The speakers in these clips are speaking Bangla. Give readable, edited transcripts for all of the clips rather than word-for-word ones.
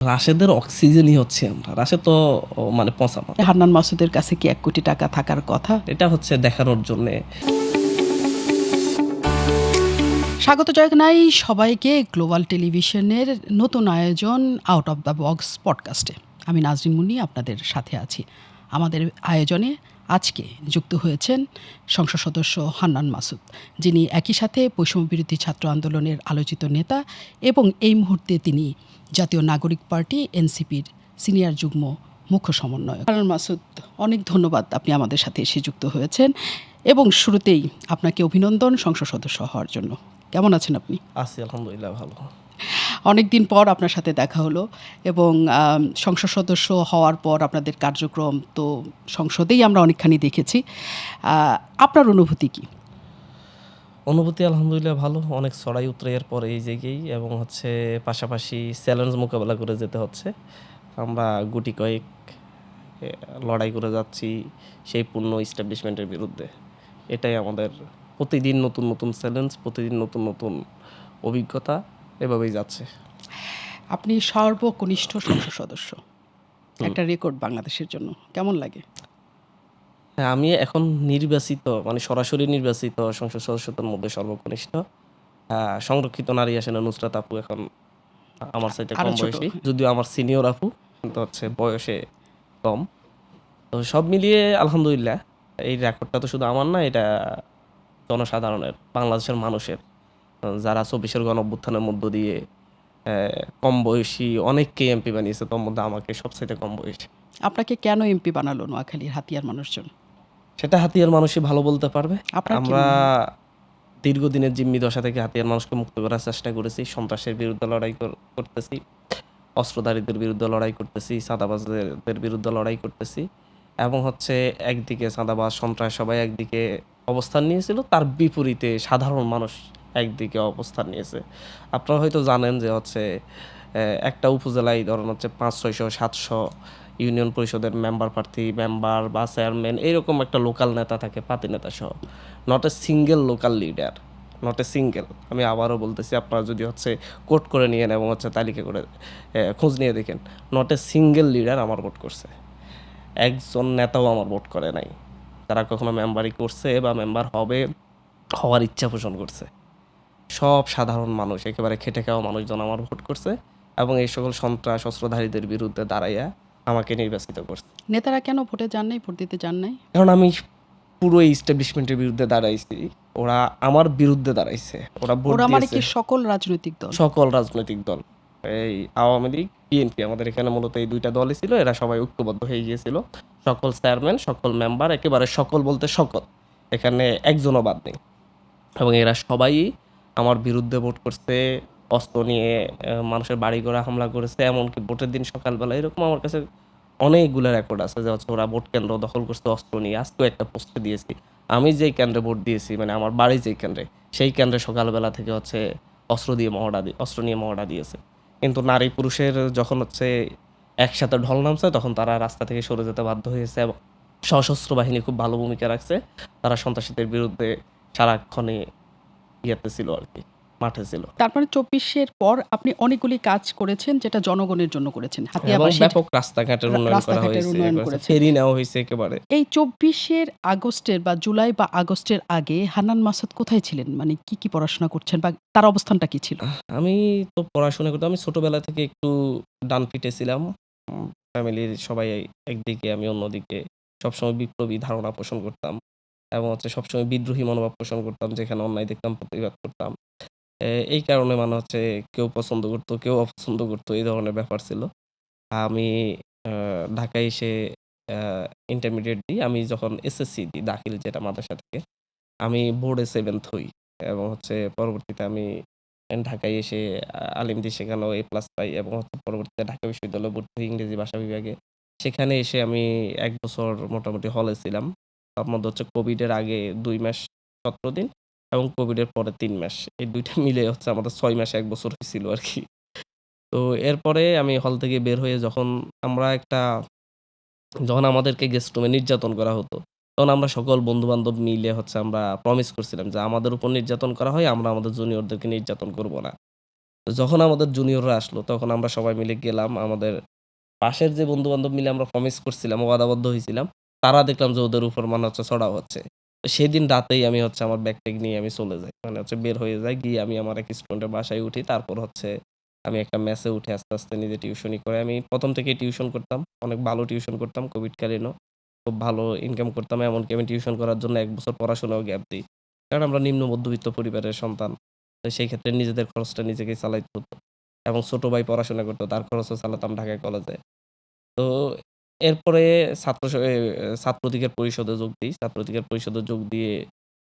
রাশেদের অক্সিজেনই হচ্ছে আমরা। রাশেদ তো মানে পচা মাল। হান্নান মাসুদের কাছে কি ১ কোটি টাকা থাকার কথা? এটা হচ্ছে দেখানোর জন্যে। স্বাগত জানাই সবাইকে গ্লোবাল টেলিভিশনের নতুন আয়োজন আউট অফ দ্য বক্স পডকাস্টে। আমি নাজরিন মুন্নি আপনাদের সাথে আছি। আমাদের আয়োজনে আজকে যুক্ত হয়েছেন সংসদ সদস্য হান্নান মাসুদ, যিনি একই সাথে বৈষম্যবিরোধী ছাত্র আন্দোলনের আলোচিত নেতা এবং এই মুহূর্তে তিনি জাতীয় নাগরিক পার্টি এনসিপির সিনিয়র যুগ্ম মুখ্য সমন্বয়ক। হান্নান মাসুদ, অনেক ধন্যবাদ আপনি আমাদের সাথে এসে যুক্ত হয়েছেন এবং শুরুতেই আপনাকে অভিনন্দন সংসদ সদস্য হওয়ার জন্য। কেমন আছেন আপনি? আছি আলহামদুলিল্লাহ ভালো। অনেক দিন পর আপনার সাথে দেখা হলো এবং সংসদ সদস্য হওয়ার পর আপনাদের কার্যক্রম তো সংসদেই আমরা অনেকখানি দেখেছি। আপনার অনুভূতি কি? অনুভূতি আলহামদুলিল্লাহ ভালো। অনেক চড়াই উতরাইয়ের পর এই জায়গায় এবং হচ্ছে পাশাপাশি চ্যালেঞ্জ মোকাবেলা করে যেতে হচ্ছে। আমরা গুটি কয়েক লড়াই করে যাচ্ছি সেই পূর্ণ ইস্টাবলিশমেন্টের বিরুদ্ধে। এটাই আমাদের প্রতিদিন নতুন নতুন চ্যালেঞ্জ, প্রতিদিন নতুন নতুন অভিজ্ঞতা, এভাবেই যাচ্ছে। আপনি সর্বকনিষ্ঠ সংসদ সদস্য, একটা রেকর্ড বাংলাদেশের জন্য। কেমন লাগে? হ্যাঁ, আমি এখন নির্বাচিত মানে সরাসরি নির্বাচিত সংসদ সদস্যদের মধ্যে সর্বকনিষ্ঠ। সংরক্ষিত নারী আসনে নুসরাত আপু এখন আমার চাইতে আরো কম ছোট। বয়সী, যদিও আমার সিনিয়র আপু, কিন্তু হচ্ছে বয়সে কম। তো সব মিলিয়ে আলহামদুলিল্লাহ এই রেকর্ডটা তো শুধু আমার না, এটা জনসাধারণের, বাংলাদেশের মানুষের, যারা ২৪-এর গণঅভ্যুত্থানের মধ্য দিয়ে কম বয়সী অনেককে এমপি বানিয়েছে, তোর মধ্যে আমাকে সবচাইতে কম বয়সী। আপনাকে কেন এমপি বানালো নোয়াখালীর হাতিয়ার মানুষজন? সেটা হাতিয়ার মানুষই ভালো বলতে পারবে। আপনার কি আমরা মনে হয়? দীর্ঘদিনের জিম্মি দশা থেকে হাতিয়ার মানুষকে মুক্ত করার চেষ্টা করেছি। সন্ত্রাসের বিরুদ্ধে লড়াই করতেছি, অস্ত্রধারীদের বিরুদ্ধে লড়াই করতেছি, চাঁদাবাজদের বিরুদ্ধে লড়াই করতেছি। এবং হচ্ছে একদিকে চাঁদাবাজ, সন্ত্রাস সবাই একদিকে অবস্থান নিয়েছিল, তার বিপরীতে সাধারণ মানুষ একদিকে অবস্থান নিয়েছে। আপনারা হয়তো জানেন যে হচ্ছে একটা উপজেলায় ধরুন হচ্ছে ৫০০, ৭০০ ইউনিয়ন পরিষদের মেম্বার প্রার্থী, মেম্বার বা চেয়ারম্যান, এইরকম একটা লোকাল নেতা থাকে, পাতি নেতা সহ। Not a single local leader, not a single. আমি আবারও বলতেছি, আপনারা যদি হচ্ছে কোট করে নিয়েন এবং হচ্ছে তালিকা করে খোঁজ নিয়ে দেখেন, নট এ সিঙ্গেল লিডার আমার ভোট করছে। একজন নেতাও আমার ভোট করে নাই, তারা কখনো মেম্বারই করছে বা মেম্বার হওয়ার ইচ্ছা পোষণ করছে। সব সাধারণ মানুষ, একেবারে খেটে খাওয়া মানুষজন আমার ভোট করছে এবং এই সকল সন্ত্রাস অস্ত্রধারীদের বিরুদ্ধে দাঁড়াইয়া আমাকে নির্বাচিত করছে। নেতারা কেন ভোটে যান নাই, ভোট দিতে যান নাই? কারণ আমি পুরো ইস্টাবলিশমেন্টের বিরুদ্ধে দাঁড়াইছি, ওরা আমার বিরুদ্ধে দাঁড়াইছে, ওরা ভোট ওরা মানে দিয়েছে। কি সকল রাজনৈতিক দল? সকল রাজনৈতিক দল, এই আওয়ামী লীগ, বিএনপি, আমাদের এখানে মূলত এই দুইটা দলই ছিল। এরা সবাই ঐক্যবদ্ধ হয়ে গিয়েছিল। সকল চেয়ারম্যান, সকল মেম্বার, একেবারে সকল বলতে সকল, এখানে একজনও বাদ নেই। এবং এরা সবাই আমার বিরুদ্ধে ভোট করছে, অস্ত্র নিয়ে মানুষের বাড়ি ঘরে হামলা করেছে। এমনকি ভোটের দিন সকালবেলা এরকম আমার কাছে অনেকগুলো রেকর্ড আছে যে হচ্ছে ওরা ভোট কেন্দ্র দখল করছে অস্ত্র নিয়ে। আজকেও একটা পোস্টে দিয়েছি, আমি যেই কেন্দ্রে ভোট দিয়েছি, মানে আমার বাড়ি যেই কেন্দ্রে, সেই কেন্দ্রে সকালবেলা থেকে হচ্ছে অস্ত্র নিয়ে মহড়া দিয়েছে। কিন্তু নারী পুরুষের যখন হচ্ছে একসাথে ঢল নামছে, তখন তারা রাস্তা থেকে সরে যেতে বাধ্য হয়েছে এবং সশস্ত্র বাহিনী খুব ভালো ভূমিকা রাখছে। তারা সন্ত্রাসীদের বিরুদ্ধে সারাক্ষণে ইয়েতে ছিল আর কি, মাঠে ছিল। তারপরে ২৪-এর পর আপনি অনেকগুলি কাজ করেছেন যেটা জনগণের জন্য করেছেন। এবং হাতিয়াবাসীর ব্যাপক রাস্তাঘাটের উন্নয়ন করা রাস্তাঘাটের হয়েছে, উন্নয়ন করেছেন। ফেরি নেওয়া হয়েছে একেবারে। এই ২৪-এর আগস্টের বা জুলাই বা আগস্টের আগে হান্নান মাসুদ কোথায় ছিলেন? মানে কি পড়াশোনা করছেন বা তার অবস্থানটা কি ছিল? আমি তো পড়াশোনা করতাম, আমি ছোটবেলা থেকে একটু ডান পিটে ছিলাম। ফ্যামিলির সবাই একদিকে, আমি অন্যদিকে। সবসময় বিপ্লবী ধারণা পোষণ করতাম এবং হচ্ছে সবসময় বিদ্রোহী মনোভাব পোষণ করতাম। যেখানে অন্যায় দেখতাম প্রতিবাদ করতাম। এই কারণে মানে হচ্ছে কেউ পছন্দ করতো, কেউ অপছন্দ করতো, এই ধরনের ব্যাপার ছিল। আমি আ ঢাকায় এসে আ ইন্টারমিডিয়েট দিই। আমি যখন এসএসসি দিই, দাখিল যেটা মাদ্রাসা থেকে, আমি বোর্ডে 7th হই এবং হচ্ছে পরবর্তীতে আমি ঢাকায় এসে আলিম দিই, সেখানেও A+ পাই এবং হচ্ছে পরবর্তীতে ঢাকা বিশ্ববিদ্যালয়ে ভর্তি হই ইংরেজি ভাষা বিভাগে। সেখানে এসে আমি ১ বছর মোটামুটি হলে ছিলাম। তার মধ্যে হচ্ছে কোভিডের আগে ২ মাস ১৭ দিন এবং কোভিডের পরে ৩ মাস। এই ২ টা মিলে হচ্ছে আমাদের ৬ মাসে ১ বছর হইছিল আরকি। তো এরপরে আমি হল থেকে বের হয়ে যখন আমাদেরকে গেস্ট রুমে নির্যাতন করা হতো, তখন আমরা সকল বন্ধু-বান্ধব মিলে হচ্ছে আমরা প্রমিস করছিলাম যে আমাদের উপর নির্যাতন করা হয়, আমরা আমাদের জুনিয়রদেরকে নির্যাতন করব না। তো তো যখন আমাদের জুনিয়ররা আসলো তখন আমরা সবাই মিলে গেলাম। আমাদের পাশের যে বন্ধু-বান্ধব মিলে আমরা প্রমিস করছিলাম, ওয়াদাবদ্ধ হইছিলাম, তারা দেখলাম যে ওদের উপর মানে হচ্ছে চড়াও হচ্ছে। তো সেদিন রাতেই আমি হচ্ছে আমার ব্যাগ-ট্যাগ নিয়ে আমি চলে যাই। মানে হচ্ছে বের হয়ে যাই। গিয়ে আমি আমার এক স্টুডেন্টের বাসায় উঠি। তারপর হচ্ছে আমি একটা মেসে উঠে আস্তে, আস্তে নিজে টিউশনি করে আমি ১ম থেকেই টিউশন করতাম। অনেক ভালো টিউশন করতাম কোভিডকালীনও। খুব ভালো ইনকাম করতাম। এমনকি আমি টিউশন করার জন্য ১ বছর পড়াশোনাও গ্যাপ দেই। কারণ আমরা নিম্ন মধ্যবিত্ত পরিবারের সন্তান। তো সেই ক্ষেত্রে নিজেদের খরচটা নিজেকেই চালাইতে হতো। এবং ছোট ভাই পড়াশোনা করতো। তার খরচও চালাতাম ঢাকায় কলেজে। তো এরপরে ছাত্র লীগের পরিষদে যোগ দিই। ছাত্র লীগের পরিষদে যোগ দিয়ে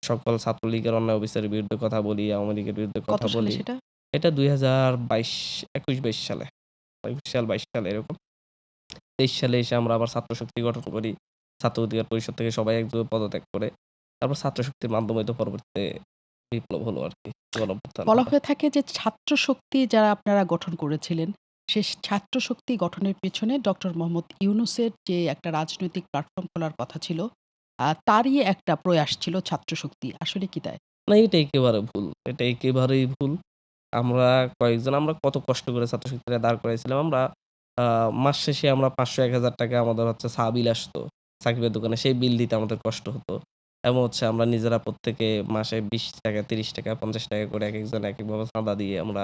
সকল ছাত্রলীগের অন্যায় অফিসারের বিরুদ্ধে কথা বলি, আওয়ামী লীগের বিরুদ্ধে কত কথা সালে বলি। সেটা? এটা ২০২২, ২১-২২ সালে। ২১ সাল ২২ সালে এরকম। ২৩ সালে এসে আমরা আবার ছাত্রশক্তি গঠন করি। ছাত্র অধিকার পরিষদ থেকে সবাই একযোগে পদত্যাগ করে। তারপর ছাত্রশক্তির মাধ্যমে তো পরবর্তীতে বিপ্লব হলো আরকি। গণঅভ্যুত্থান বলা হলো। হয়ে থাকে যে ছাত্র শক্তি যারা আপনারা গঠন করেছিলেন, সে ছাত্র শক্তি গঠনের পেছনে ডক্টর মোহাম্মদ ইউনূসের যে একটা রাজনৈতিক প্ল্যাটফর্ম খোলার কথা ছিল, তারই একটা প্রয়াস ছিল ছাত্র শক্তি। আসলে কি তাই? না, এটা একেবারে ভুল। এটা একেবারেই ভুল। আমরা আমরা কত কষ্ট করে ছাত্রশক্তিরা দাঁড় করাইছিলাম। আমরা আ মাস শেষে আমরা ৳৫০০-১,০০০ আমাদের হচ্ছে বিল আসতো সাকিবের দোকানে। সেই বিল দিতে আমাদের কষ্ট হতো। এবং হচ্ছে আমরা নিজেরা প্রত্যেকে মাসে ৳২০, ৳৩০, ৳৫০ করে একেকজন একেকভাবে চাঁদা দিয়ে আমরা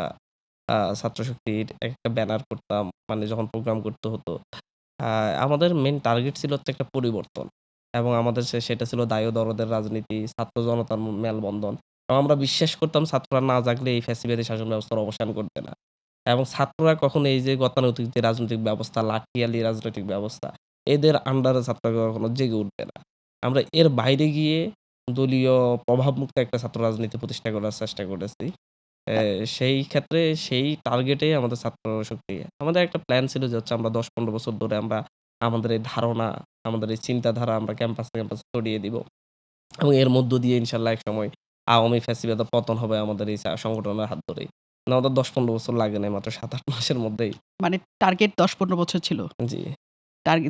ছাত্রশক্তির একটা ব্যানার করতাম। মানে যখন প্রোগ্রাম করতে হতো। আ আমাদের মেইন টার্গেট ছিল হচ্ছে একটা পরিবর্তন। এবং আমাদের সেটা ছিল দায় ও দরদের রাজনীতি, ছাত্র জনতার মেলবন্ধন। এবং আমরা বিশ্বাস করতাম ছাত্ররা না জাগলে এই ফ্যাসিবাদী শাসন ব্যবস্থার অবসান ঘটবে না। এবং ছাত্ররা কখনো এই যে গতানুগতিক যে রাজনৈতিক ব্যবস্থা, লাঠিয়ালি রাজনৈতিক ব্যবস্থা, এদের আন্ডারে ছাত্ররা কখনো জেগে উঠবে না। আমরা এর বাইরে গিয়ে দলীয় প্রভাবমুক্ত একটা ছাত্র রাজনীতি প্রতিষ্ঠা করার চেষ্টা করেছি। তা সেই ক্ষেত্রে সেই টার্গেটেই আমাদের ছাত্র শক্তি। আমাদের একটা প্ল্যান ছিল যে হচ্ছে আমরা ১০-১৫ বছর ধরে আমরা আমাদের এই ধারণা, আমাদের এই চিন্তাধারা আমরা ক্যাম্পাসে ছড়িয়ে দিব। এবং এর মধ্য দিয়ে ইনশাআল্লাহ একসময় আওয়ামী ফ্যাসিবাদের পতন হবে আমাদের এই সংগঠনের হাত ধরেই। না, আমাদের ১০-১৫ বছর লাগে নাই, মাত্র ৭-৮ মাসের মধ্যেই। মানে টার্গেট ১০-১৫ বছর ছিল। জি।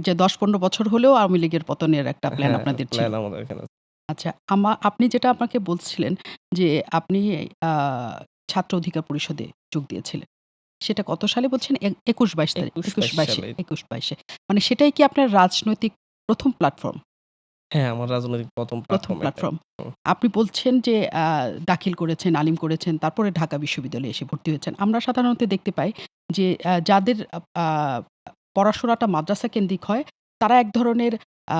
যে ১০-১৫ বছর হলেও আওয়ামী লীগের পতনের একটা প্ল্যান হ্যাঁ, আপনাদের ছিল। প্ল্যান আমাদের এখানে। আচ্ছা, আপনি যেটা আমাকে বলছিলেন যে আপনি আ ছাত্র অধিকার পরিষদে যোগ দিয়েছিলেন। সেটা কত সালে বলছেন? ২১-২২ তারিখ ২১-২২ ২১-২২ সালে। ২১-২২ এ। মানে সেটাই কি আপনার রাজনৈতিক ১ম প্ল্যাটফর্ম? হ্যাঁ, আমার রাজনৈতিক ১ম ১ম প্ল্যাটফর্ম এটাই। প্ল্যাটফর্ম। হুম। আপনি বলছেন যে দাখিল করেছেন, আলিম করেছেন, তারপরে ঢাকা বিশ্ববিদ্যালয়ে এসে ভর্তি হয়েছেন। আমরা সাধারণত দেখতে পাই যে যাদের আ পড়াশোনাটা মাদ্রাসা কেন্দ্রিক হয়, তারা এক ধরনের আ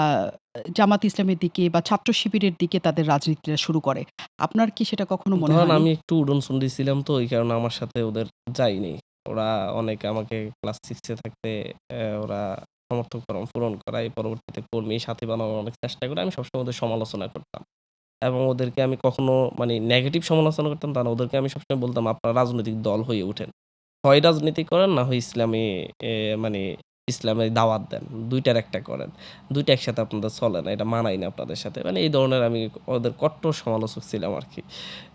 জামাত ইসলামের দিকে বা ছাত্র শিবিরের দিকে তাদের রাজনীতিটা শুরু করে। আপনার কি সেটা কখনো মনে ধরেন হয়নি? আমি একটু উড়নচণ্ডী ছিলাম তো এই কারণে আমার সাথে ওদের যায়নি। ওরা অনেক আমাকে ক্লাস 6 এ থাকতে ওরা সমর্থক পূরণ করায় পরবর্তীতে কর্মী সাথী বানানোর অনেক চেষ্টা করে। আমি সবসময় ওদের সমালোচনা করতাম। এবং ওদেরকে আমি কখনো মানে নেগেটিভ সমালোচনা করতাম তা না। ওদেরকে আমি সবসময় বলতাম আপনারা রাজনৈতিক দল হয়ে উঠেন। হয় রাজনীতি করেন না হয় ইসলামী মানে ইসলামের দাওয়াত দেন। ২ টার একটা করেন। ২ টা একসাথে আপনাদের চলে না। এটা মানাই না আপনাদের সাথে। মানে এই ধরনের আমি ওদের কট্টর সমালোচক ছিলাম আরকি।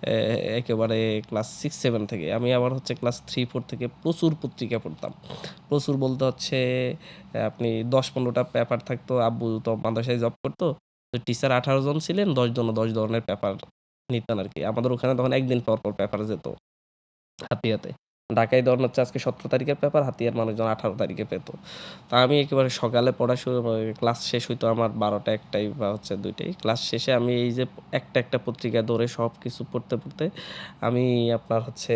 এ একেবারে ক্লাস 6-7 থেকে। আমি আবার হচ্ছে ক্লাস 3-4 থেকে প্রচুর পত্রিকা পড়তাম। প্রচুর বলতে হচ্ছে আপনি ১০-১৫ টা পেপার থাকতো। আব্বু তো মাদ্রাসায় জব করতো। তো টিচার ১৮ জন ছিলেন। ১০ জনে ১০ ধরনের পেপার নিতেন আরকি। আমাদের ওখানে তখন ১ দিন পর, পর পেপার যেত হাতিয়াতে। ঢাকায় ধরেন হচ্ছে আজকে ১৭ তারিখের পেপার, হাতিয়ার মানুষজন ১৮ তারিখে পেত। তা আমি একেবারে সকালে পড়া শুরু ক্লাস শেষ হইতো আমার ১২টা ১টায় বা হচ্ছে ২টায়। ক্লাস শেষে আমি এই যে একটা, একটা পত্রিকা ধরে সবকিছু পড়তে, পড়তে আমি আপনার হচ্ছে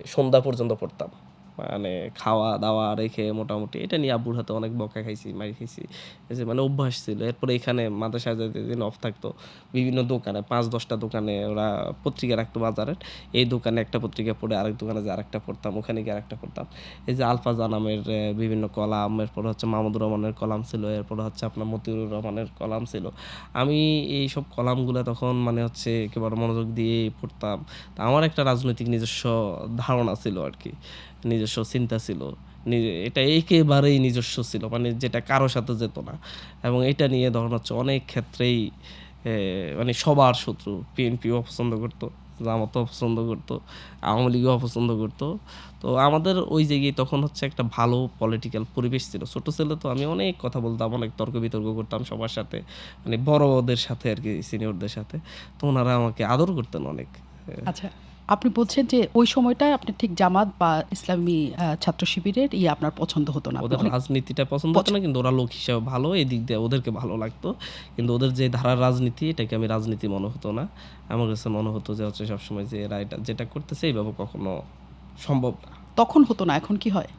সন্ধ্যা পর্যন্ত পড়তাম। মানে খাওয়া-দাওয়া রেখে মোটামুটি এটা নিয়ে আব্বুর হাতে অনেক বকা খাইছি, মাইর খাইছি। এই যে মানে অভ্যাস ছিল। এরপরে এখানে মাদ্রাসায় যেদিন অফ থাকতো বিভিন্ন দোকানে ৫-১০ টা দোকানে ওরা পত্রিকা রাখতো বাজারের। এই দোকানে একটা পত্রিকা পড়ে আরেক দোকানে যেয়ে আরেকটা পড়তাম, ওখানে গিয়ে আরেকটা পড়তাম। এই যে আলফা জানামের বিভিন্ন কলাম, এরপরে হচ্ছে মাহমুদুর রহমানের কলাম ছিল, এরপরে হচ্ছে আপনার মতিউর রহমানের কলাম ছিল। আমি এইসব কলামগুলা তখন মানে হচ্ছে একেবারে মনোযোগ দিয়ে পড়তাম। তো আমার একটা রাজনৈতিক নিজস্ব ধারণা ছিল আরকি। নিজস্ব চিন্তা ছিল। এটা একেবারেই নিজস্ব ছিল। মানে যেটা কারো সাথে যেত না। এবং এটা নিয়ে ধরেন হচ্ছে অনেক ক্ষেত্রেই এ মানে সবার শত্রু। বিএনপিও অপছন্দ করত, জামাতও অপছন্দ করত, আওয়ামী লীগও অপছন্দ করত। তো আমাদের ওই জায়গায় তখন হচ্ছে একটা ভালো পলিটিক্যাল পরিবেশ ছিল। ছোট ছেলে তো আমি অনেক কথা বলতাম, অনেক তর্ক-বিতর্ক করতাম সবার সাথে। মানে বড়দের সাথে আরকি সিনিয়রদের সাথে। তো উনারা আমাকে আদর করতেন অনেক। এ আচ্ছা, আপনি বলছেন যে ওই সময়টায় আপনি ঠিক জামাত বা ইসলামী ছাত্র শিবিরের আপনার পছন্দ হতো না। আপনি ওদের অনেক রাজনীতিটা পছন্দ হতো পছ না, কিন্তু ওরা লোক হিসেবে ভালো, এদিক দিয়ে ওদেরকে ভালো লাগতো। কিন্তু ওদের যে ধারার রাজনীতি, এটাকে আমি রাজনীতি মনে হতো না। আমার কাছে মনে হতো যে হচ্ছে সবসময় যে এরা এটা যেটা করতেছে এইভাবে কখনো সম্ভব না। তখন হতো না, এখন কি হয়?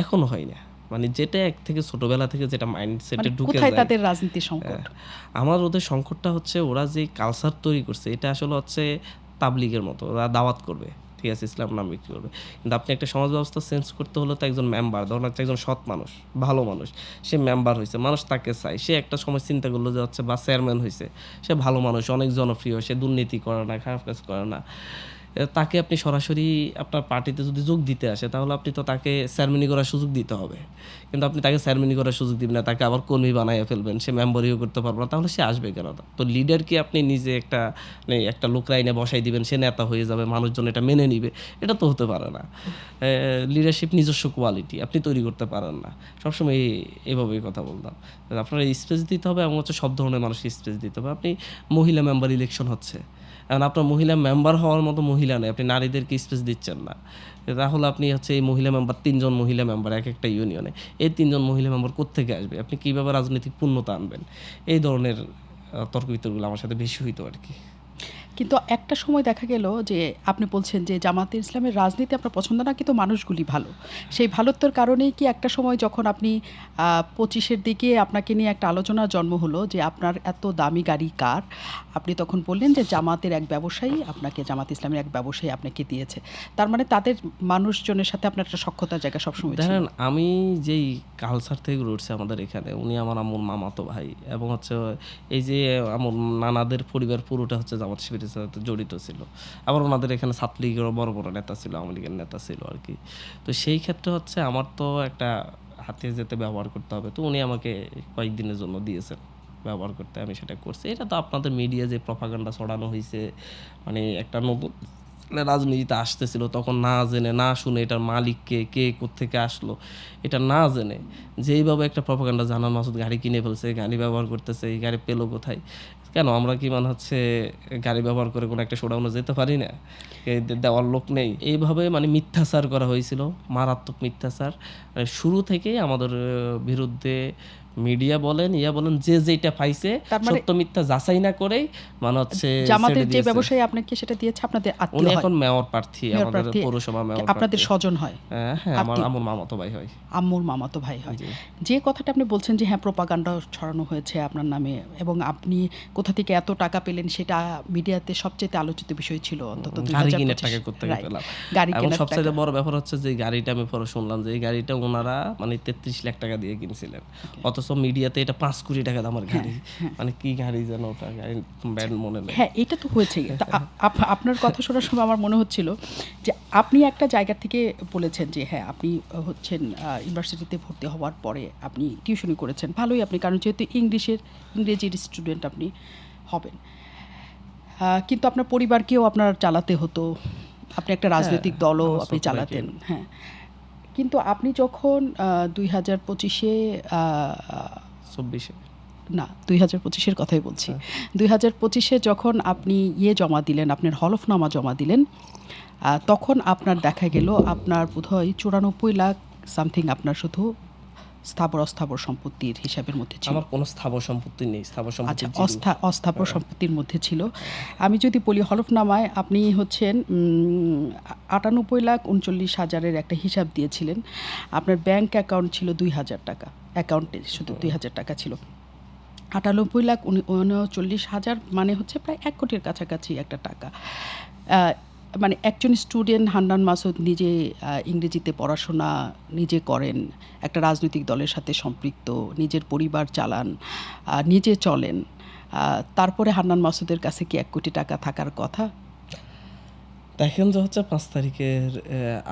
এখনো হয় না। মানে যেটা এক থেকে ছোটবেলা থেকে যেটা মানে মাইন্ডসেটে ঢুকে কোথায় যায়। তাদের রাজনীতির সংকট? আমার ওদের সংকটটা হচ্ছে ওরা যে কালচার তৈরি করছে, এটা আসলে হচ্ছে তাবলিগের মতো। ওরা দাওয়াত করবে, ঠিক আছে, ইসলাম নাম বিক্রি করবে। কিন্তু আপনি একটা সমাজ ব্যবস্থা চেঞ্জ করতে হলে তো একজন মেম্বার, ধরুন হচ্ছে একজন সৎ মানুষ, ভালো মানুষ, সে মেম্বার হয়েছে, মানুষ তাকে চায়, সে একটা সময় চিন্তা করলো যে হচ্ছে বা চেয়ারম্যান হয়েছে, সে ভালো মানুষ, অনেক জনপ্রিয়, সে দুর্নীতি করে না, খারাপ কাজ করে না। তাকে আপনি সরাসরি আপনার পার্টিতে যদি যোগ দিতে আসে, তাহলে আপনি তো তাকে চেয়ারম্যানি করার সুযোগ দিতে হবে। কিন্তু আপনি তাকে চেয়ারম্যানি করার সুযোগ দিবেন না, তাকে আবার কর্মী বানাইয়া ফেলবেন, সে মেম্বারিও করতে পারবে না, তাহলে সে আসবে কেন? তো লিডারকে আপনি নিজে একটা মানে একটা লোক রাইনে বসাই দিবেন, সে নেতা হয়ে যাবে, মানুষজন এটা মেনে নিবে, এটা তো হতে পারে না। লিডারশিপ নিজস্ব কোয়ালিটি আপনি তৈরি করতে পারেন না। সবসময় এভাবেই কথা বলতাম। আপনার স্পেস দিতে হবে, এবং হচ্ছে সব ধরনের মানুষকে স্পেস দিতে হবে। আপনি মহিলা মেম্বার ইলেকশন হচ্ছে, এখন আপনার মহিলা মেম্বার হওয়ার মতো মহিলা নেই, আপনি নারীদেরকে স্পেস দিচ্ছেন না। তাহলে আপনি হচ্ছে এই মহিলা মেম্বার, ৩ জন মহিলা মেম্বার এক একটা ইউনিয়নে, এই ৩ জন মহিলা মেম্বার কোত্থেকে আসবে? আপনি কীভাবে রাজনৈতিক পূর্ণতা আনবেন? এই ধরনের তর্ক বিতর্কগুলো আমার সাথে বেশি হইতো আর কি। কিন্তু একটা সময় দেখা গেল যে আপনি বলছেন যে জামাতে ইসলামের রাজনীতি আপনার পছন্দ না, কিন্তু মানুষগুলি ভালো। সেই ভালোত্বের কারণেই কি একটা সময় যখন আপনি ২৫-এর দিকে আপনাকে নিয়ে একটা আলোচনার জন্ম হলো যে আপনার এত দামি গাড়ি কার, আপনি তখন বললেন যে জামাতের এক ব্যবসায়ী আপনাকে, জামাত ইসলামের এক ব্যবসায়ী আপনাকে দিয়েছে। তার মানে তাদের মানুষজনের সাথে আপনার একটা সখ্যতার জায়গা সবসময় ছিল। দেখেন, আমি যেই কালচার থেকে উঠছে আমাদের এখানে, উনি আমার আম্মুর মামাতো ভাই, এবং হচ্ছে এই যে আমার নানাদের পরিবার পুরোটা হচ্ছে জামাত শিবিরের সাথে জড়িত ছিল। আবার ওনাদের এখানে ছাত্রলীগেরও বড় বড় নেতা ছিল, আওয়ামী লীগের নেতা ছিল আর কি। তো সেই ক্ষেত্রে হচ্ছে আমার তো একটা হাতে যেতে ব্যবহার করতে হবে, তো উনি আমাকে কয়েকদিনের জন্য দিয়েছেন ব্যবহার করতে, আমি সেটা করছি। এটা তো আপনাদের মিডিয়া যে প্রপাগান্ডা ছড়ানো হয়েছে, মানে একটা নতুন রাজনীতিতে আসতেছিল, তখন না জেনে না শুনে এটার মালিক কে, কে কোত্থেকে আসলো, এটা না জেনে যেইভাবে একটা প্রপাগান্ডা, জানান মাসুদ গাড়ি কিনে ফেলছে, গাড়ি ব্যবহার করতেছে, এই গাড়ি পেলো কোথায়? কেন আমরা কি মানে হচ্ছে গাড়ি ব্যবহার করে কোনো একটা শোডাউনে যেতে পারি না? দেওয়ার লোক নেই? এইভাবে মানে মিথ্যাচার করা হয়েছিল, মারাত্মক মিথ্যাচার। মানে শুরু থেকেই আমাদের বিরুদ্ধে মিডিয়া বলেন, বলেন, যে যেটা পাইছে তার মানে সত্য মিথ্যা যাচাই না করেই মানে হচ্ছে জামাতের ছেড়ে যে দিয়েছে। ব্যবসায়ী আপনাকে সেটা দিয়েছে আপনাদের উনি আত্মীয় হয়? এখন মেয়র প্রার্থী, মেয়র আমাদের প্রার্থী, পৌরসভা মেয়র আপনাদের প্রার্থী। স্বজন হয়? হ্যাঁ, আমার আত্মীয়? আমার মামাতো ভাই হয়। আম্মুর মামাতো ভাই হয়। জি। যে কথাটা আপনি বলছেন যে হ্যাঁ, প্রোপাগান্ডা ছড়ানো হয়েছে আপনার নামে এবং আপনি কোথা থেকে এত টাকা পেলেন সেটা মিডিয়াতে সবচেয়ে আলোচিত বিষয় ছিল অন্তত গাড়ি কিনে ২০২৫। টাকা কোত্থেকে রাইট। পেলাম? গাড়ি এবং কেনার সবচাইতে টাকা। বড় ব্যাপার হচ্ছে যে গাড়িটা আমি পরে শুনলাম যে এই গাড়িটা ওনারা মানে ৩৩ লাখ টাকা দিয়ে কিনছিলেন, অথচ মিডিয়াতে এটা ৫ কোটি টাকা দামের গাড়ি। মানে কি গাড়ি যেন, ওটা গাড়ি ব্যান্ড মনে নেই। হ্যাঁ, এটা তো হয়েছেই। তা আপনার কথা শোনার সময় আমার মনে হচ্ছিল যে আপনি একটা জায়গা থেকে বলেছেন যে হ্যাঁ, আপনি হচ্ছেন ইউনিভার্সিটিতে ভর্তি হওয়ার পরে আপনি টিউশনি করেছেন। ভালোই আপনি, কারণ যেহেতু ইংরেজির স্টুডেন্ট আপনি হবেন। কিন্তু আপনার পরিবারকেও আপনার চালাতে হতো। আপনি একটা রাজনৈতিক দলও আমার আপনি ছোট চালাতেন। হ্যাঁ। কিন্তু আপনি যখন ২০২৫-এ ২৪-এ। না, ২০২৫-এর কথাই বলছি। ২০২৫-এ যখন আপনি জমা দিলেন, আপনার হলফনামা জমা দিলেন, তখন আপনার দেখা গেল আপনার বোধহয় ৯৪ লাখ সামথিং আপনার শুধু স্থাবর অস্থাবর সম্পত্তির হিসাবের মধ্যে ছিল। আমার কোনো স্থাবর সম্পত্তি নেই, স্থাবর সম্পত্তি আচ্ছা, অস্থাবর সম্পত্তির মধ্যে ছিল। আমি যদি বলি হলফনামায় আপনি হচ্ছেন ৯৮,৩৯,০০০-এর একটা হিসাব দিয়েছিলেন। আপনার ব্যাংক অ্যাকাউন্ট ছিল ২,০০০ টাকা। অ্যাকাউন্টে শুধু ২,০০০ টাকা ছিল। ৯৮,৩৯,০০০ মানে হচ্ছে প্রায় ১ কোটির কাছাকাছি একটা টাকা। মানে একজন স্টুডেন্ট হান্নান মাসুদ নিজে ইংরেজিতে পড়াশোনা নিজে করেন, একটা রাজনৈতিক দলের সাথে সম্পৃক্ত, নিজের পরিবার চালান, নিজে চলেন। তারপরে হান্নান মাসুদের কাছে কি ১ কোটি টাকা থাকার কথা? দেখেন যে হচ্ছে ৫ তারিখের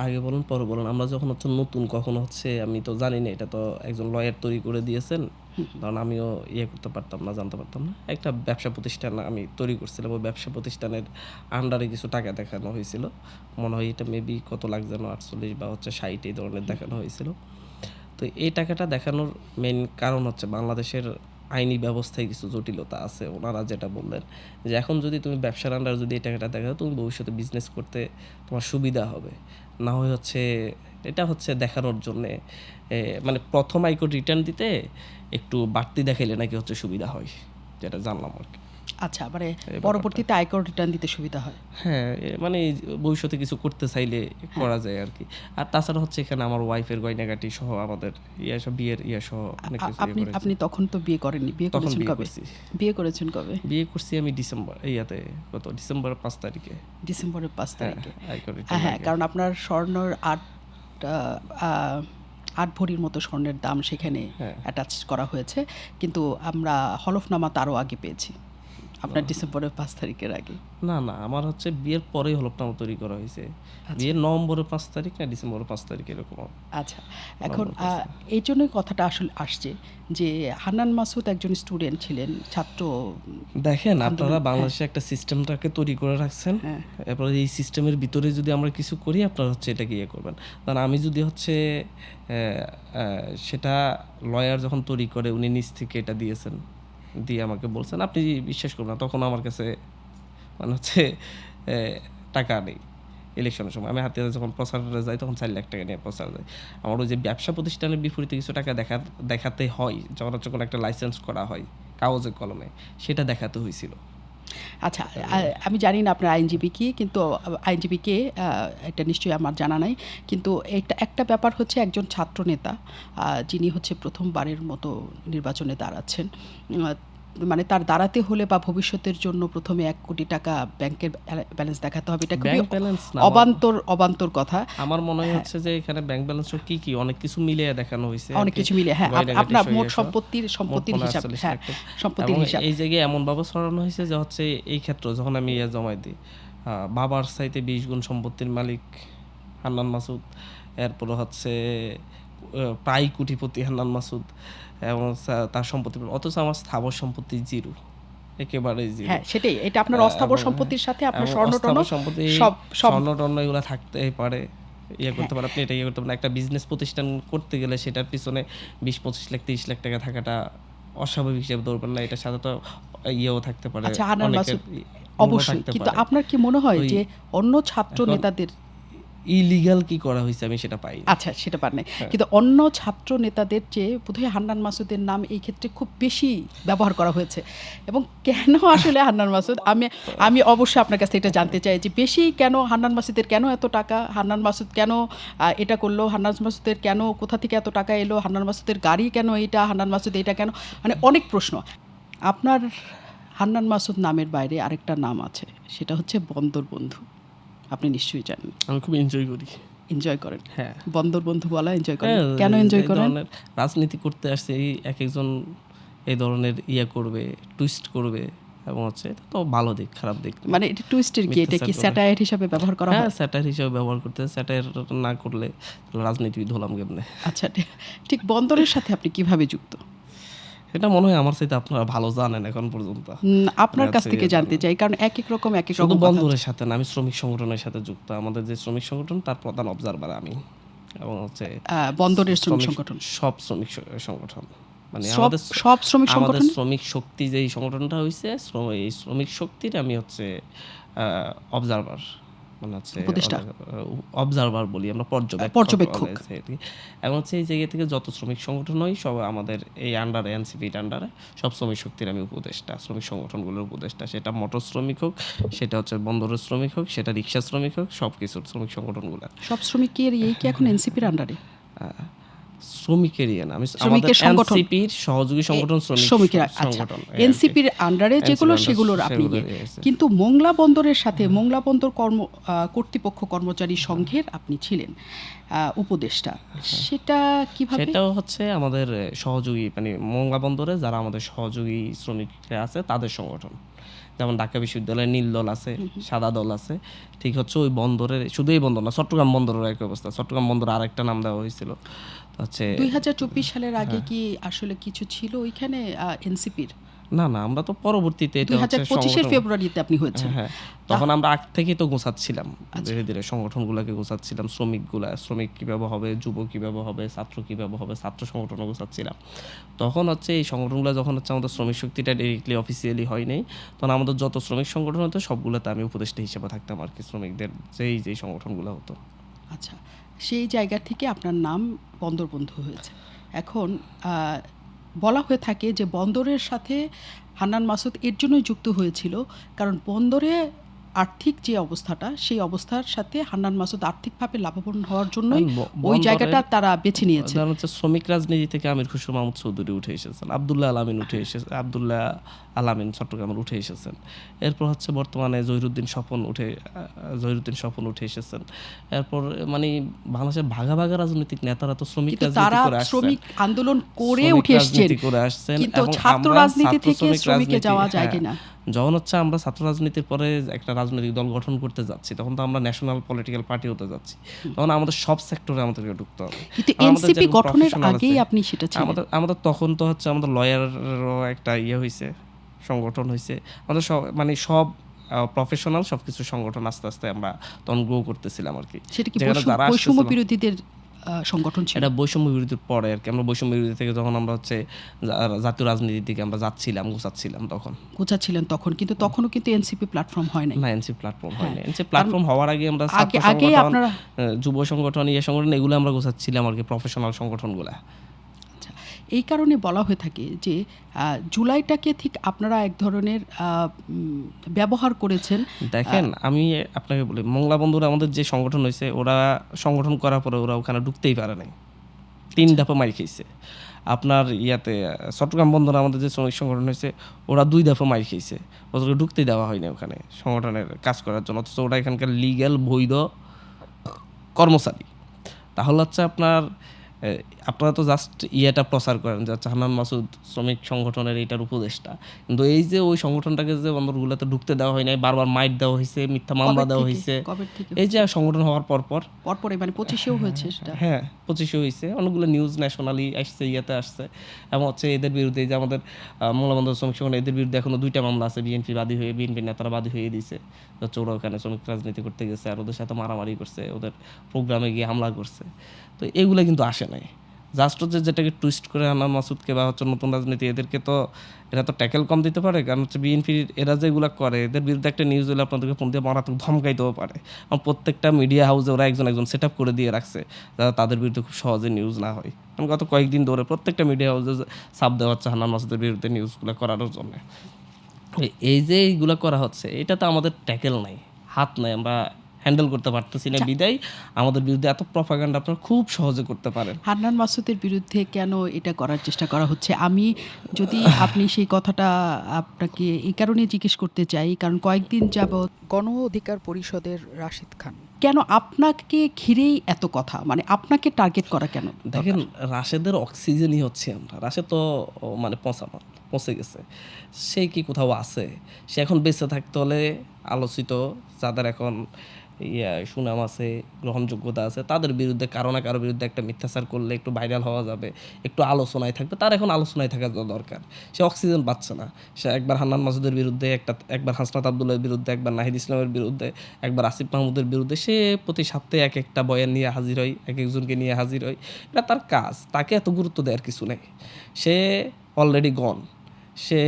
আগে বলুন পরে বলুন, আমরা যখন হচ্ছে নতুন, কখনো হচ্ছে আমি তো জানি না, এটা তো একজন লয়ার তৈরি করে দিয়েছেন, কারণ আমিও করতে পারতাম না, জানতে পারতাম না। একটা ব্যবসা প্রতিষ্ঠান আমি তৈরি করছিলাম, ওই ব্যবসা প্রতিষ্ঠানের আন্ডারে কিছু টাকা দেখানো হয়েছিল, মনে হয় এটা মেবি কত লাখ যেন ৪৮ বা হচ্ছে ৬০ এই ধরনের দেখানো হয়েছিল। তো এই টাকাটা দেখানোর মেইন কারণ হচ্ছে বাংলাদেশের আইনি ব্যবস্থায় কিছু জটিলতা আছে। ওনারা যেটা বললেন যে এখন যদি তুমি ব্যবসার আন্ডার যদি এই টাকাটা দেখাও, তুমি ভবিষ্যতে বিজনেস করতে তোমার সুবিধা হবে। না হয় হচ্ছে এটা হচ্ছে দেখানোর জন্যে মানে প্রথম আয়কর রিটার্ন দিতে একটু বাড়তি দেখাইলে নাকি হচ্ছে সুবিধা হয়, যেটা জানলাম আর কি। আচ্ছা, মানে পরবর্তীতে আয়কর রিটার্ন দিতে সুবিধা হয়। হ্যাঁ, মানে ভবিষ্যতে কিছু করতে চাইলে করা যায় আর কি। আর তাছাড়া হচ্ছে এখানে আমার ওয়াইফের গয়নাগাটি সহ আমাদের সব বিয়ের সহ অনেক কিছু আপনি আপনি তখন তো বিয়ে করেননি, বিয়ে তখন করেছেন বিয়ে কবে? করছি। বিয়ে করেছেন কবে? বিয়ে করছি আমি ডিসেম্বর 5 তারিখে। ডিসেম্বরের 5 তারিখে। আয়কর হ্যাঁ, রিটার্ন হ্যাঁ, কারণ আপনার স্বর্ণের 8 ভরির মতো স্বর্ণের দাম সেখানে অ্যাটাচ করা হয়েছে, কিন্তু আমরা হলফনামা তারও আগে পেয়েছি, আপনার ডিসেম্বরের 5 তারিখের আগে। না না, আমার হচ্ছে বিয়ের পরেই হলফনামা তৈরি করা হয়েছে। বিয়ের নভেম্বরের 5 তারিখ না ডিসেম্বরের 5 তারিখ এরকম হবে। আচ্ছা, এখন এই জন্যই কথাটা আসলে আসছে যে হান্নান মাসুদ একজন স্টুডেন্ট ছিলেন, ছাত্র। দেখেন, আপনারা বাংলাদেশে একটা সিস্টেমটাকে তৈরি করে রাখছেন, এরপর এই সিস্টেমের ভিতরে যদি আমরা কিছু করি আপনারা হচ্ছে এটাকে ইয়ে করবেন। কারণ আমি যদি হচ্ছে সেটা লয়ার যখন তৈরি করে উনি নিজ থেকে এটা দিয়েছেন, দিয়ে আমাকে বলছেন, আপনি বিশ্বাস করবেন না, তখন আমার কাছে মানে হচ্ছে টাকা নেই। ইলেকশনের সময় আমি হাতিয়ারে যখন প্রচারে যাই তখন 4 লাখ টাকা নিয়ে প্রচার যাই। আমার ওই যে ব্যবসা প্রতিষ্ঠানের বিপরীতে কিছু টাকা দেখাতে হয়, যখন হচ্ছে কোনো একটা লাইসেন্স করা হয় কাগজে কলমে, সেটা দেখাতে হয়েছিল। আচ্ছা, আমি জানি না আপনার আইনজীবী কি, কিন্তু আইনজীবী কে এটা নিশ্চয়ই আমার জানা নাই। কিন্তু একটা ব্যাপার হচ্ছে একজন ছাত্র নেতা যিনি হচ্ছে প্রথমবারের মতো নির্বাচনে দাঁড়াচ্ছেন, মানে তার দাঁড়াতে হলে বা ভবিষ্যতের জন্য প্রথমে 1 কোটি টাকা ব্যাংকের ব্যালেন্স দেখাতে হবে। এটা খুবই অবান্তর কথা। আমার মনে হচ্ছে যে এখানে ব্যাংক ব্যালেন্স কি অনেক কিছু মিলিয়ে দেখানো হয়েছে, অনেক কিছু মিলিয়ে। হ্যাঁ, আপনার মোট সম্পত্তির হিসাব, হ্যাঁ, সম্পত্তির হিসাব এই জায়গায় এমন ভাবে ছড়ানো হয়েছে যে হচ্ছে এই ক্ষেত্রে যখন আমি জমাই দিই, বাবার চাইতে 20 গুণ সম্পত্তির মালিক হান্নান মাসুদ, এরপর হচ্ছে প্রায় কোটিপতি হান্নান মাসুদ, এবং তার সম্পত্তি, অথচ আমার স্থাবর সম্পত্তি জিরো, একেবারে জিরো। হ্যাঁ, সেটাই, এটা আপনার অস্থাবর সম্পত্তির সাথে আপনার স্বর্ণ সম্পত্তি এগুলো থাকতেই পারে, করতে পারে, আপনি এটা করতে পারেন। একটা বিজনেস প্রতিষ্ঠান করতে গেলে সেটার পিছনে 20-25 লাখ 30 লাখ টাকা থাকাটা অস্বাভাবিক হিসেবে ধরবেন না, এটার সাথে তো থাকতে পারে। আচ্ছা, হান্নান মাসুদ অবশ্যই, কিন্তু আপনার কি মনে হয় যে অন্য ছাত্র নেতাদের ইলিগাল কি করা হয়েছে আমি সেটা পাই? আচ্ছা, সেটা পার নাই, কিন্তু অন্য ছাত্র নেতাদের চেয়ে বোধহয় হান্নান মাসুদের নাম এই ক্ষেত্রে খুব বেশি ব্যবহার করা হয়েছে। এবং কেন আসলে হান্নান মাসুদ, আমি অবশ্যই আপনার কাছে এটা জানতে চাই যে বেশি কেন হান্নান মাসুদের, কেন এত টাকা, হান্নান মাসুদ কেন এটা করলো, হান্নান মাসুদের কেন, কোথা থেকে এত টাকা এলো, হান্নান মাসুদের গাড়ি কেন এটা, হান্নান মাসুদ এটা কেন, মানে অনেক প্রশ্ন। আপনার হান্নান মাসুদ নামের বাইরে আরেকটা নাম আছে, সেটা হচ্ছে বন্দর বন্ধু। আপনি নিশ্চয়ই জানেন। আমি খুব এনজয় করেন। হ্যাঁ, বন্দর বন্ধু বলা এনজয় করেন। কেন এনজয় করেন? রাজনীতি করতে আসছে, এক একজন এই ধরনের করবে, টুইস্ট করবে, এবং হচ্ছে এটা তো ভালো দিক, খারাপ দিক মানে এটা টুইস্টের কি, এটা কি স্যাটায়ার হিসেবে ব্যবহার করা হয়? হ্যাঁ, স্যাটায়ার হিসেবে ব্যবহার করতে, স্যাটায়ার না করলে রাজনীতিবিদ হলাম কেমনে? আচ্ছা, ঠিক বন্দরের সাথে আপনি কিভাবে যুক্ত? এটা মনে হয় আমার সাথে আপনারা ভালো জানেন এখন পর্যন্ত। আপনার কাছ থেকে জানতে চাই, কারণ এক এক রকম বন্দরের সাথে না, আমি শ্রমিক সংগঠনের সাথে যুক্ত। আমাদের যে শ্রমিক সংগঠন তার প্রধান অবজারভার আমি, এবং হচ্ছে বন্দরের শ্রমিক সংগঠন, সব শ্রমিক সংগঠন, মানে সব শ্রমিক সংগঠন, শ্রমিক শক্তি যে সংগঠনটা হয়েছে, এই শ্রমিক শক্তির আমি হচ্ছে অবজারভার, মানে হচ্ছে অবজারভার বলি আমরা, পর্যবেক্ষক। এবং হচ্ছে এই জায়গা থেকে যত শ্রমিক সংগঠন হয় সব আমাদের এই আন্ডারে, এনসিপির আন্ডারে সব শ্রমিক শক্তির আমি উপদেষ্টা, শ্রমিক সংগঠনগুলোর উপদেষ্টা। সেটা মোটর শ্রমিক হোক, সেটা হচ্ছে বন্দরের শ্রমিক হোক, সেটা রিক্সা শ্রমিক হোক, সব কিছুর শ্রমিক সংগঠনগুলো, সব শ্রমিকের এই কি এখন এনসিপির আন্ডারে? শ্রমিকের না, আমি আমাদের এনসিপির সহযোগী সংগঠন, শ্রমিকের সংগঠন, এনসিপির আন্ডারে যেগুলো সেগুলোর আপনি। কিন্তু মোংলা বন্দরের সাথে, মোংলা বন্দর কর্তৃপক্ষ কর্মচারী সংঘের আপনি ছিলেন উপদেষ্টা, সেটা কিভাবে? সেটাও হচ্ছে আমাদের সহযোগী, মানে মোংলা বন্দরে যারা আমাদের সহযোগী শ্রমিকরা আছে তাদের সংগঠন। যেমন ঢাকা বিশ্ববিদ্যালয়ের নীল দল আছে, সাদা দল আছে, ঠিক হচ্ছে ওই বন্দরের, শুধু এই বন্দর না, চট্টগ্রাম বন্দরের এক অবস্থা। চট্টগ্রাম বন্দর আরেকটা নাম দেওয়া হয়েছিল হচ্ছে 2024 সালের আগে কি আসলে কিছু ছিল ওইখানে এনসিপির না, না, আমরা তো পরবর্তীতে এটা হচ্ছে 2025 ফেব্রুয়ারিতে আপনি হয়েছেন। হ্যাঁ, তখন আমরা আগ থেকেই তো গোছাচ্ছিলাম। ধীরে, ধীরে সংগঠনগুলোকে গোছাচ্ছিলাম। শ্রমিক কিভাবে হবে, যুব কিভাবে হবে, ছাত্র কিভাবে হবে, ছাত্র সংগঠনও গোছাচ্ছিলাম। তখন হচ্ছে এই সংগঠনগুলো যখন হচ্ছে আমাদের শ্রমিক শক্তিটা ডিরেক্টলি অফিসিয়ালি হয় নাই, তখন আমাদের যত শ্রমিক সংগঠন হতো সবগুলোতে আমি উপদেষ্টা হিসেবে থাকতাম আরকি, শ্রমিকদের যেই সংগঠনগুলো হতো। আচ্ছা, সেই জায়গা থেকে আপনার নাম বন্দর বন্ধু হয়েছে। এখন বলা হয়ে থাকে যে বন্দরের সাথে হান্নান মাসুদ এর জন্যই যুক্ত হয়েছিল, কারণ বন্দরে আর্থিক যে অবস্থাটা, সেই অবস্থার সাথে হান্নান মাসুদ আর্থিকভাবে লাভবান হওয়ার জন্যই ওই জায়গাটা তারা বেছে নিয়েছে। ধরেন হচ্ছে শ্রমিক রাজনীতি থেকে আমির খসরু মাহমুদ চৌধুরী উঠে এসেছেন, আব্দুল্লাহ আলামিন চট্টগ্রামের উঠে এসেছেন। এরপর হচ্ছে বর্তমানে জহিরুদ্দিন স্বপন উঠে এসেছেন। এরপর মানে বাংলাদেশের ভাগা রাজনৈতিক নেতারা তো শ্রমিক কিন্তু রাজনীতি তারা করে আসছেন, শ্রমিক আন্দোলন করে শ্রমিক উঠে এসছেন, রাজনীতি করে আসছেন। কিন্তু এবং ছাত্র আমরা রাজনীতি ছাত্র থেকে শ্রমিক শ্রমিকে রাজনীতি, যাওয়া যায় হ্যাঁ, কিনা? যখন হচ্ছে আমরা ছাত্র রাজনীতির পরে একটা রাজনৈতিক দল গঠন করতে যাচ্ছি, তখন তো আমরা ন্যাশনাল পলিটিক্যাল পার্টি হতে যাচ্ছি, তখন আমাদের সব সেক্টরে আমাদেরকে ঢুকতে হবে। কিন্তু আমাদের এনসিপি যেরকম গঠনের professional আগেই আছে, আপনি সেটা ছিলেন। আমাদের তখন তো হচ্ছে আমাদের লয়ারেরও একটা হয়েছে, সংগঠন হয়েছে, আমাদের সব মানে সব প্রফেশনাল সবকিছু সংগঠন আস্তে আস্তে আমরা তখন গ্রো করতেছিলাম আর কি। সেটা কি যেখানে যারা বৈষম্য আসতেছিল, বিরোধীদের সংগঠন ছিল? এটা বৈষম্য বিরোধীর পরে আর কি। আমরা বৈষম্য বিরোধী থেকে যখন আমরা হচ্ছে জাতীয় রাজনীতির দিকে আমরা গোছাচ্ছিলাম তখন। গোছাচ্ছিলেন তখন, কিন্তু তখনও কিন্তু এনসিপি প্লাটফর্ম হয় নাই। না, এনসি প্ল্যাটফর্ম হয় না। এনসি প্ল্যাটফর্ম হওয়ার আগে আমরা ছাত্র আগে সংগঠন, আপনারা যুব সংগঠন, সংগঠন এগুলো আমরা গোছাচ্ছিলাম আর কি, প্রফেশনাল সংগঠনগুলা। আচ্ছা, এই কারণে বলা হয়ে থাকে যে জুলাইটাকে ঠিক আপনারা এক ধরনের ব্যবহার করেছেন। দেখেন, আমি আপনাকে বলি, মোংলা বন্ধুরা আমাদের যে সংগঠন হয়েছে, ওরা সংগঠন করার পরে ওরা ওখানে ঢুকতেই পারে নাই, 3 দফা মাইর খেয়েছে। আপনার চট্টগ্রাম বন্দরে আমাদের যে শ্রমিক সংগঠন হয়েছে, ওরা 2 দফা মাইর খেয়েছে, ওদেরকে ঢুকতেই দেওয়া হয়নি ওখানে সংগঠনের কাজ করার জন্য, অথচ ওরা এখানকার লিগ্যাল বৈধ কর্মচারী। তাহলে হচ্ছে আপনারা তো জাস্ট প্রচার করেন যে হচ্ছে হান্নান মাসুদ শ্রমিক সংগঠনের এইটার উপদেষ্টা, কিন্তু এই যে ওই সংগঠনটাকে যে বন্দরগুলোতে ঢুকতে দেওয়া হয় নাই, বারবার মাইট দেওয়া হয়েছে, মিথ্যা মামলা দেওয়া হয়েছে, এই যে সংগঠন হওয়ার পরপর মানে 25-এও হয়েছে সেটা। হ্যাঁ, 25-এ হয়েছে, অনেকগুলো নিউজ ন্যাশনালি আসছে, আসছে। এবং হচ্ছে এদের বিরুদ্ধে যে আমাদের মোংলাবন্দর শ্রমিক সংগঠন, এদের বিরুদ্ধে এখনো 2টা মামলা আছে, বিএনপি নেতারা বাদী হয়ে দিয়েছে, হচ্ছে ওরা ওখানে শ্রমিক রাজনীতি করতে গেছে আর ওদের সাথে মারামারি করছে, ওদের প্রোগ্রামে গিয়ে হামলা করছে। তো এগুলো কিন্তু আসে নাই, জাস্ট হচ্ছে যেটাকে টুইস্ট করে হান্নান মাসুদকে বা হচ্ছে নতুন রাজনীতি, এদেরকে তো এরা তো ট্যাকেল কম দিতে পারে, কারণ হচ্ছে বিএনপির এরা যেগুলো করে, এদের বিরুদ্ধে একটা নিউজ হলে আপনাদেরকে ফোন দিয়ে মারাত্মক ধমকাইতেও পারে। এবং প্রত্যেকটা মিডিয়া হাউসে ওরা একজন সেট আপ করে দিয়ে রাখছে, যাতে তাদের বিরুদ্ধে খুব সহজে নিউজ না হয়। কারণ গত কয়েকদিন ধরে প্রত্যেকটা মিডিয়া হাউসে চাপ দেওয়া হচ্ছে হান্নান মাসুদের বিরুদ্ধে নিউজগুলো করানোর জন্য। এই যে এইগুলো করা হচ্ছে, এটা তো আমাদের ট্যাকেল নাই, হাত নাই, আমরা হ্যান্ডেল করতে পারতেছি না, বিদায় আমাদের বিরুদ্ধে এত প্রপাগান্ডা আপনারা খুব সহজে করতে পারেন। হান্নান মাসুদের বিরুদ্ধে কেন এটা করার চেষ্টা করা হচ্ছে? আমি যদি আপনি সেই কথাটা আপনাকে এই কারণে জিজ্ঞেস করতে চাই, কারণ কয়েকদিন যাবৎ গণ অধিকার পরিষদের রাশিদ খান, কেন আপনাকে ঘিরেই এত কথা, মানে আপনাকে টার্গেট করা কেন? দেখেন, রাশেদের অক্সিজেনই হচ্ছে আমরা। রাশেদ তো মানে পচে গেছে, সে কি কোথাও আছে? সে এখন বেঁচে থাকতে হলে আলোচিত, যাদের এখন সুনাম আছে, গ্রহণযোগ্যতা আছে, তাদের বিরুদ্ধে কারো না কারো বিরুদ্ধে একটা মিথ্যাচার করলে একটু ভাইরাল হওয়া যাবে, একটু আলোচনায় থাকবে, তার এখন আলোচনায় থাকা দরকার। সে অক্সিজেন পাচ্ছে না। সে একবার হান্নান মাসুদের বিরুদ্ধে, একবার হাসনাত আবদুল্লাহের বিরুদ্ধে, একবার নাহিদ ইসলামের বিরুদ্ধে, একবার আসিফ মাহমুদের বিরুদ্ধে, সে প্রতি সপ্তাহে এক একটা বয়ান নিয়ে হাজির হয়, এক একজনকে নিয়ে হাজির হয়। এটা তার কাজ, তাকে এত গুরুত্ব দেওয়ার কিছু নেই। সে অলরেডি গন। সে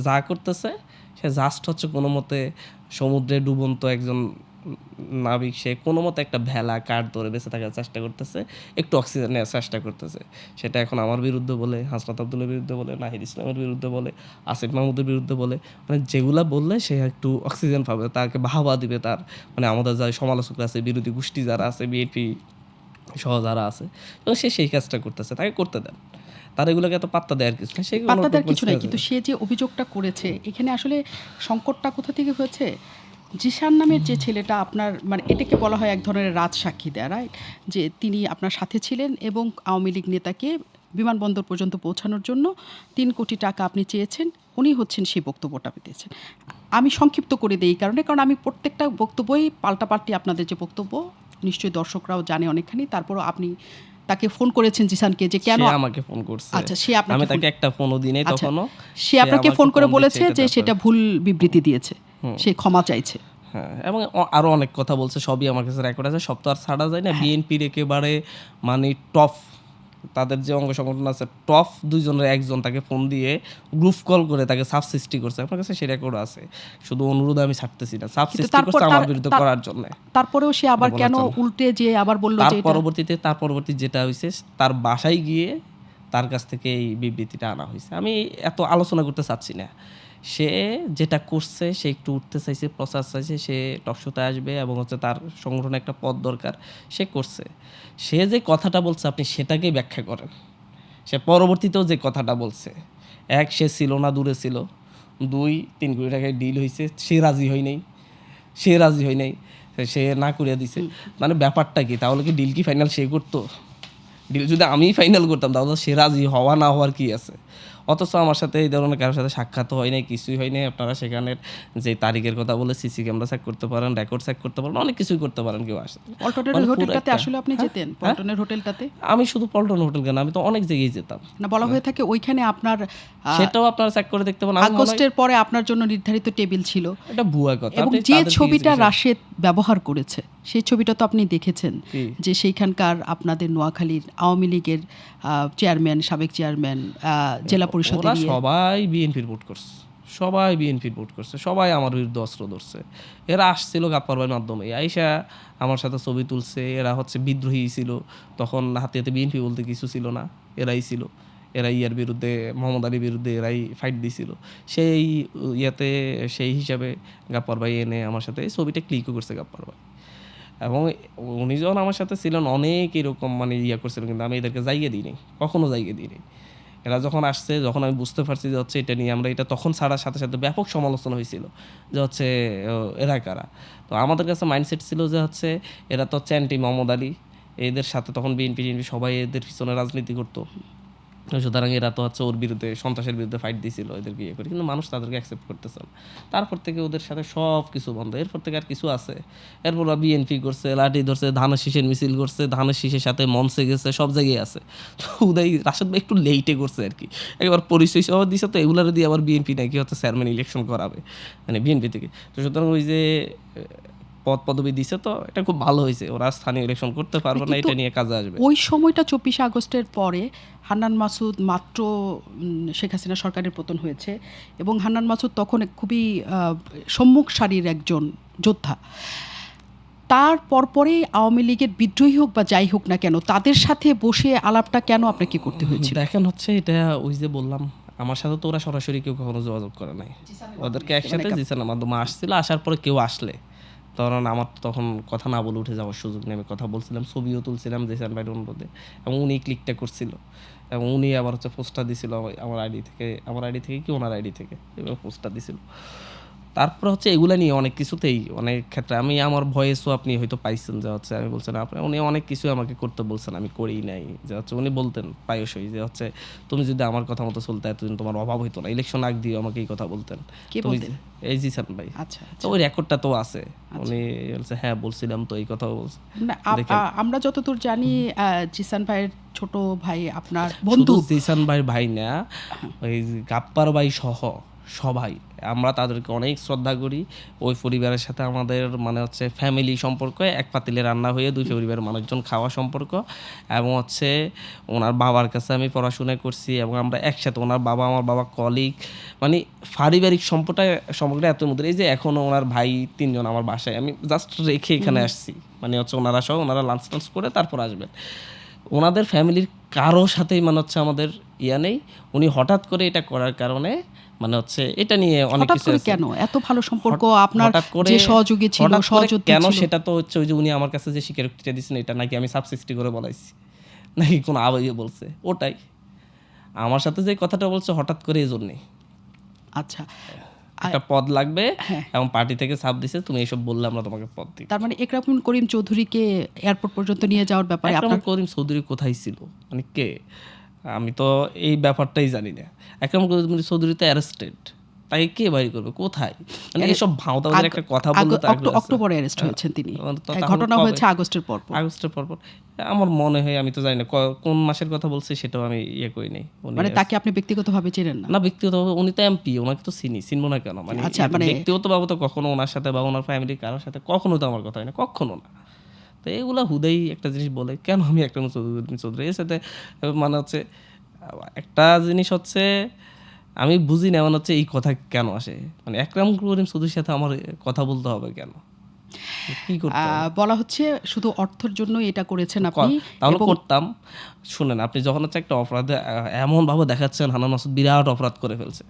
যা করতেছে, সে জাস্ট হচ্ছে কোনো মতে সমুদ্রে ডুবন্ত একজন নাবিক, সে কোনো মতে একটা ভেলা কাঠ ধরে বেঁচে থাকার চেষ্টা করতেছে, একটু অক্সিজেন নেওয়ার চেষ্টা করতেছে। সেটা এখন আমার বিরুদ্ধে বলে, হাসনাত আবদুল্লার বিরুদ্ধে বলে, নাহিদ ইসলামের বিরুদ্ধে বলে, আসিফ মাহমুদের বিরুদ্ধে বলে, মানে যেগুলা বললে সে একটু অক্সিজেন পাবে, তাকে বাহবা দিবে, তার মানে আমাদের যারা সমালোচকরা আছে, বিরোধী গোষ্ঠী যারা আছে, বিএনপি সহ যারা আছে, এবং সে সেই কাজটা করতেছে, তাকে করতে দেন। তার এগুলোকে এত পাত্তা দেওয়ার কিছু নেই, পাত্তা দেওয়ার কিছু নাই। কিন্তু সে যে অভিযোগটা করেছে, এখানে আসলে সংকটটা কোথা থেকে হয়েছে? জিশান নামের যে ছেলেটা, আপনার মানে এটাকে বলা হয় এক ধরনের রাজসাক্ষী দেয়া, রাইট? যে তিনি আপনার সাথে ছিলেন এবং আওয়ামী লীগ নেতাকে বিমানবন্দর পর্যন্ত পৌঁছানোর জন্য 3 কোটি টাকা আপনি চেয়েছেন, উনি হচ্ছেন সেই বক্তব্যটা পেতেছেন। আমি সংক্ষিপ্ত করে দিই কারণ আমি প্রত্যেকটা বক্তব্যই পাল্টাপাল্টি, আপনাদের যে বক্তব্য নিশ্চয়ই দর্শকরাও জানে অনেকখানি, তারপরও আপনি তাকে ফোন করেছেন জিসানকে যে কেন? সে আমাকে ফোন করছে। আচ্ছা, সে আপনাকে আমি ফোন- তাকে একটা ফোনও দিই নাই আচ্ছা, তখনও। সে আপনাকে আমাকে ফোন করে দিচ্ছে বলেছে এটা যে তারপরে। সেটা ভুল বিবৃতি দিয়েছে, সে ক্ষমা চাইছে। হ্যাঁ, এবং আরো অনেক কথা বলছে, সবই আমার কাছে রেকর্ড আছে, সব তো আর ছাড়া যায় না। বিএনপির একেবারে মানে টপ, তাদের যে অঙ্গ সংগঠন আছে টপ দুইজনের একজন তাকে ফোন দিয়ে গ্রুপ কল করে তাকে সাব সৃষ্টি করছে, আমার কাছে সে রেকর্ড আছে। শুধু অনুরোধ আমি ছাড়তেছি না, সাব কিন্তু সৃষ্টি করছে আমার বিরুদ্ধে করার জন্য। তারপরেও সে আবার এটা কেন বলার জন্য। উল্টে যে আবার বলল তার যে এটা- পরবর্তী যেটা হয়েছে, তার বাসায় গিয়ে তার কাছ থেকে এই বিবৃতিটা আনা হয়েছে। আমি এত আলোচনা করতে চাচ্ছি না। সে যেটা করছে, সে একটু উঠতে চাইছে, প্রচার চাইছে, সে টকশোতে আসবে এবং হচ্ছে তার সংগঠনে একটা পদ দরকার, সে করছে। সে যে কথাটা বলছে আপনি সেটাকেই ব্যাখ্যা করেন। সে পরবর্তীতেও যে কথাটা বলছে, এক, সে ছিল না, দূরে ছিল। 2, 3 কোটি টাকায় ডিল হয়েছে, সে রাজি হয় নাই, সে না করিয়া দিছে। মানে ব্যাপারটা কি? তাহলে কি ডিল কি ফাইনাল সে করতো? ডিল যদি আমি ফাইনাল করতাম তাহলে সে রাজি হওয়া না হওয়ার কি আছে? অথচ আমার সাথে এই ধরনের কারোর সাথে সাক্ষাৎ হয় নাই, কিছুই হয় নাই। আপনারা সেখানের যে তারিখের কথা বলে সিসি ক্যামেরা চেক করতে পারেন, রেকর্ড চেক করতে পারেন, অনেক কিছুই করতে পারেন। কেউ আসে পল্টনের মানে পুরো হোটেলটাতে একটা- আসলে আপনি যেতেন? পল্টনের হোটেলটাতে আমি শুধু পল্টন হোটেল কেন, আমি তো অনেক জায়গায় যেতাম। না, বলা হয়ে থাকে ওইখানে আপনার সেটাও আপনারা চেক করে দেখতে পারেন। আমি মনে হয় আগস্টের পরে আপনার জন্য নির্ধারিত টেবিল ছিল এটা ভুয়া কথা। এবং আপনি যে তাদেরকে ছবিটা জিজ্ঞেস- রাশেদ ব্যবহার করেছে সেই ছবিটা তো আপনি দেখেছেন, কি? যে সেইখানকার আপনাদের নোয়াখালীর আওয়ামী লীগের চেয়ারম্যান, সাবেক চেয়ারম্যান, জেলা পরিষদে ওরা গিয়ে সবাই বিএনপির ভোট করছে, সবাই আমার বিরুদ্ধে অস্ত্র ধরছে। এরা আসছিল গাপ্পারবাইয়ের মাধ্যমে, আইসা আমার সাথে ছবি তুলছে। এরা হচ্ছে বিদ্রোহী ছিল, তখন হাতে হাতে বিএনপি বলতে কিছু ছিল না, এরাই ছিল। এরা ইয়ার বিরুদ্ধে, মোহাম্মদ আলীর বিরুদ্ধে এরাই ফাইট দিছিল। সেই ইয়াতে সেই হিসাবে গাপ্পারবাই এনে আমার সাথে এই ছবিটা ক্লিকও করছে গাপ্পারবাই। এবং উনি যখন আমার সাথে ছিলেন অনেক এরকম মানে ইয়া করছিলেন, কিন্তু আমি এদেরকে জায়গা দিই নাই, কখনো জায়গা দিই নাই। এরা যখন আসছে, যখন আমি বুঝতে পারছি যে হচ্ছে এটা নিয়ে আমরা এটা তখন ছাড়ার সাথে সাথে ব্যাপক সমালোচনা হয়েছিল যে হচ্ছে এরা কারা। তো আমাদের কাছে মাইন্ডসেট ছিল যে হচ্ছে এরা তো হচ্ছে অ্যান্টি মোহাম্মদ আলী, এদের সাথে তখন বিএনপি সবাই এদের পিছনে রাজনীতি করতো, সুতরাং এরা তো হচ্ছে ওর বিরুদ্ধে, সন্ত্রাসের বিরুদ্ধে ফাইট দিছিল, এদেরকে ইয়ে করে। কিন্তু মানুষ তাদেরকে অ্যাকসেপ্ট করতেছে না। তারপর থেকে ওদের সাথে সব কিছু বন্ধ। এরপর থেকে আর কিছু আছে? এরপর বিএনপি করছে, লাঠি ধরছে, ধানের শীষের মিছিল করছে, ধানের শীষের সাথে মঞ্চে গেছে, সব জায়গায় আছে। তো উদয় রাশেদ ভাই একটু লেটে করছে আর কি, একবার পরিচয় সহ দিছে। তো এগুলার দিয়ে আবার বিএনপি নাকি হচ্ছে চেয়ারম্যান ইলেকশন করাবে, মানে বিএনপি থেকে। তো সুতরাং ওই যে পদ পদবি দিছে, তো এটা খুব ভালো হয়েছে। ওরা স্থানীয় ইলেকশন করতে পারবে না, কিন্তু এটা নিয়ে কাজে আসবে। ওই সময়টা 24 আগস্টের পরে হান্নান মাসুদ মাত্র শেখ হাসিনা সরকারের পতন হয়েছে এবং হান্নান মাসুদ তখন খুবই সম্মুখ সারির একজন যোদ্ধা। তার পরপরেই আওয়ামী লীগের বিদ্রোহী হোক বা যাই হোক না কেন, তাদের সাথে বসে আলাপটা কেন আপনাকে করতে হয়েছিল? দেখেন হচ্ছে এটা ওই যে বললাম, আমার সাথে তো ওরা সরাসরি কেউ কখনো যোগাযোগ করে নাই। ওদেরকে একসাথে জিসানের মাধ্যমে আসছিল। আসার পরে কেউ আসলে তখন আমার তো তখন কথা না বলে উঠে যাওয়ার সুযোগ নেই। আমি কথা বলছিলাম, ছবিও তুলছিলাম জিসান ভাইয়ের অনুরোধে, এবং উনি ক্লিকটা করছিল। এবং উনি আবার হচ্ছে পোস্টটা দিছিল আমার আইডি থেকে কি ওনার আইডি থেকে এবার পোস্টটা দিছিল। তারপরে হচ্ছে এগুলা নিয়ে অনেক কিছুতেই, অনেক ক্ষেত্রে আমি আমার ভয়েসও আপনি হয়তো পাইছেন যে হচ্ছে আমি বলছেন আপনি, উনি অনেক কিছু আমাকে করতে বলছেন, আমি করেই নাই। যে হচ্ছে উনি বলতেন প্রায়শই যে হচ্ছে তুমি যদি আমার কথা মতো চলতে এতদিন তোমার অভাব হইতো না। ইলেকশন আগ দিয়ে আমাকে এই কথা বলতেন। কে তুমি বলতেন? এই জিসান ভাই। আচ্ছা, তো ওই রেকর্ডটা তো আছে। উনি বলছে হ্যাঁ বলছিলাম তো, এই কথাও বলছে। না, দেখেন। আমরা যতদূর জানি জিসান ভাইয়ের ছোট ভাই আপনার বন্ধু। শুধু জিসান ভাইয়ের ভাই না, ওই গাপ্পার ভাই সহ সবাই আমরা তাদেরকে অনেক শ্রদ্ধা করি। ওই পরিবারের সাথে আমাদের মানে হচ্ছে ফ্যামিলি সম্পর্ক, এক পাতিলে রান্না হয়ে দুই পরিবারের মানুষজন খাওয়া সম্পর্ক। এবং হচ্ছে ওনার বাবার কাছে আমি পড়াশোনা করছি এবং আমরা একসাথে, ওনার বাবা আমার বাবা কলিগ, মানে পারিবারিক সম্পর্কটা এত মধ্যে। এই যে এখনও ওনার ভাই 3 জন আমার বাসায়, আমি জাস্ট রেখে এখানে আসছি, মানে হচ্ছে ওনারা সহ ওনারা লাঞ্চ টাঞ্চ করে তারপর আসবেন। ওনাদের ফ্যামিলির কারো সাথেই মানে হচ্ছে আমাদের ইয়া নেই। উনি হঠাৎ করে এটা করার কারণে মানে হচ্ছে এটা নিয়ে অনেক হঠাৎ কিছু করে আছে। কেন এত ভালো সম্পর্ক? আপনার হঠাৎ করে যে সহযোগী ছিল, হঠাৎ করে সহযোদ্ধা কেন ছিল, সেটা তো হচ্ছে ওই যে উনি আমার কাছে যে স্বীকারোক্তিটা দিয়েছেন, এটা নাকি আমি সাবসিস্টি করে বলাইছি, নাকি কোনো আবেগে বলছে, ওটাই আমার সাথে যে কথাটা বলছে হঠাৎ করে এই জন্যে আচ্ছা। একটা পদ লাগবে হ্যাঁ। এবং পার্টি থেকে চাপ দিছে, তুমি এসব বললে আমরা তোমাকে পদ দিই। তার মানে একরামুল করিম চৌধুরীকে এয়ারপোর্ট পর্যন্ত নিয়ে যাওয়ার ব্যাপারে একরামুল আপনার করিম চৌধুরী কোথায় ছিল, মানে কে? আমি তো এই ব্যাপারটাই জানি না। একরামুল করিম চৌধুরী তো অ্যারেস্টেড, তাকে কে বাড়ি করবে, কোথায়? মানে এসব ভাওতাদের একটা কথা বললে তো অক্টোবরে অ্যারেস্ট হয়েছেন তিনি। তো তাহলে ঘটনা কবে? হয়েছে আগস্টের পর। আগস্টের পর আমার মনে হয়, আমি তো জানি না কোন মাসের কথা বলছি, সেটাও আমি ইয়ে করি নাই। মানে তাকে আপনি ব্যক্তিগতভাবে চেনেন না? না, ব্যক্তিগতভাবে উনি তো এমপি, ওনাকে তো চিনবো না কেন? মানে আচ্ছা, মানে ব্যক্তিগতভাবে তো কখনো ওনার সাথে বা ওনার ফ্যামিলির কারোর সাথে কখনো তো আমার কথা হয় না, কখনো না। তো এগুলা হুদাই একটা জিনিস বলে, কেন আমি একরাম চৌধুরী এর সাথে মানে হচ্ছে একটা জিনিস হচ্ছে আমি বুঝি না, মানে হচ্ছে এই কথা কেন আসে, মানে একরাম করিম চৌধুরীর সাথে আমার কথা বলতে হবে কেন, কি করতে হবে? বলা হচ্ছে শুধু অর্থের জন্য এটা করেছেন আপনি। তাহলে এবং করতাম। শুনেন, আপনি যখন হচ্ছে একটা অপরাধে এমনভাবে দেখাচ্ছেন হান্নান মাসুদ বিরাট অপরাধ করে ফেলছে,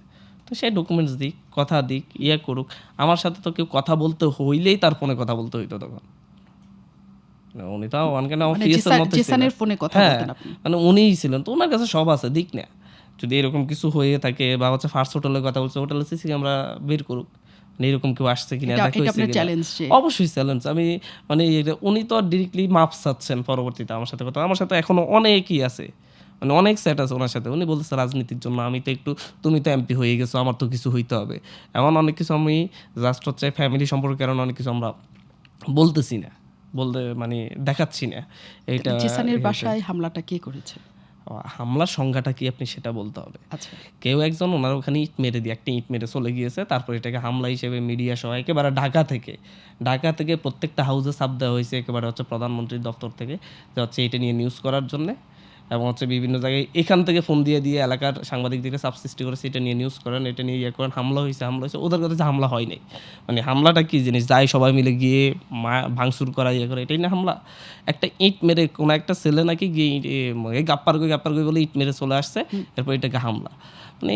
তো সেই ডকুমেন্টস দিক, কথা দিক, ইয়ে করুক। আমার সাথে তো কেউ কথা বলতে হইলেই তার ফোনে কথা বলতে হইতো তখন। মানে উনি তো ওয়ান কেন আমার মানে ফিএসের মধ্যে জিসানের ফোনে কথা হ্যাঁ, বলতেন আপনি? মানে উনিই ছিলেন, তো ওনার কাছে সব আছে, দিক না। যদি এরকম কিছু হয়ে থাকে বা হচ্ছে ফার্স্ট হোটেলের কথা বলছে, হোটেলে সিসি ক্যামেরা বের করুক, মানে এরকম কেউ আসছে কিনা, এটা দেখা হয়েছে আপনার কিনা। চ্যালেঞ্জ যে অবশ্যই চ্যালেঞ্জ। আমি মানে উনি তো ডিরেক্টলি মাপ চাচ্ছেন পরবর্তীতে আমার সাথে কথা, আমার সাথে এখনো অনেকই আছে, মানে অনেক সেট আছে ওনার সাথে। উনি বলতেছে রাজনীতির জন্য আমি তো একটু, তুমি তো এমপি হয়ে গেছো, আমার তো কিছু হইতে হবে, এমন অনেক কিছু। আমি জাস্ট হচ্ছে ফ্যামিলি সম্পর্কে কারণ অনেক কিছু আমরা বলতেছি না, বলতে মানে দেখাচ্ছি না। এইটা জিসানের বাসায় হামলাটা কে করেছে? হামলার সংজ্ঞাটা কি আপনি সেটা বলতে হবে। আচ্ছা, কেউ একজন ওনার ওখানে ইট মেরে দিয়ে, একটা ইট মেরে চলে গিয়েছে, তারপর এটাকে হামলা হিসেবে মিডিয়া সহ একেবারে ঢাকা থেকে প্রত্যেকটা হাউসে চাপ দেওয়া হয়েছে, একেবারে হচ্ছে প্রধানমন্ত্রীর দপ্তর থেকে, যে হচ্ছে এটা নিয়ে নিউজ করার জন্যে, এবং হচ্ছে বিভিন্ন জায়গায় এখান থেকে ফোন দিয়ে এলাকার সাংবাদিকদেরকে চাপ সৃষ্টি করেছে, এটা নিয়ে নিউজ করেন, এটা নিয়ে ইয়ে করেন, হামলা হয়েছে। ওদের কথা যে হামলা হয় নাই, মানে হামলাটা কি জিনিস, যাই সবাই মিলে গিয়ে ভাঙচুর করা, ইয়ে করে, এটাই না হামলা? একটা ইট মেরে কোনো একটা ছেলে নাকি গিয়ে গাপ্পার গই বলে ইট মেরে চলে আসছে, এরপর এটাকে হামলা, মানে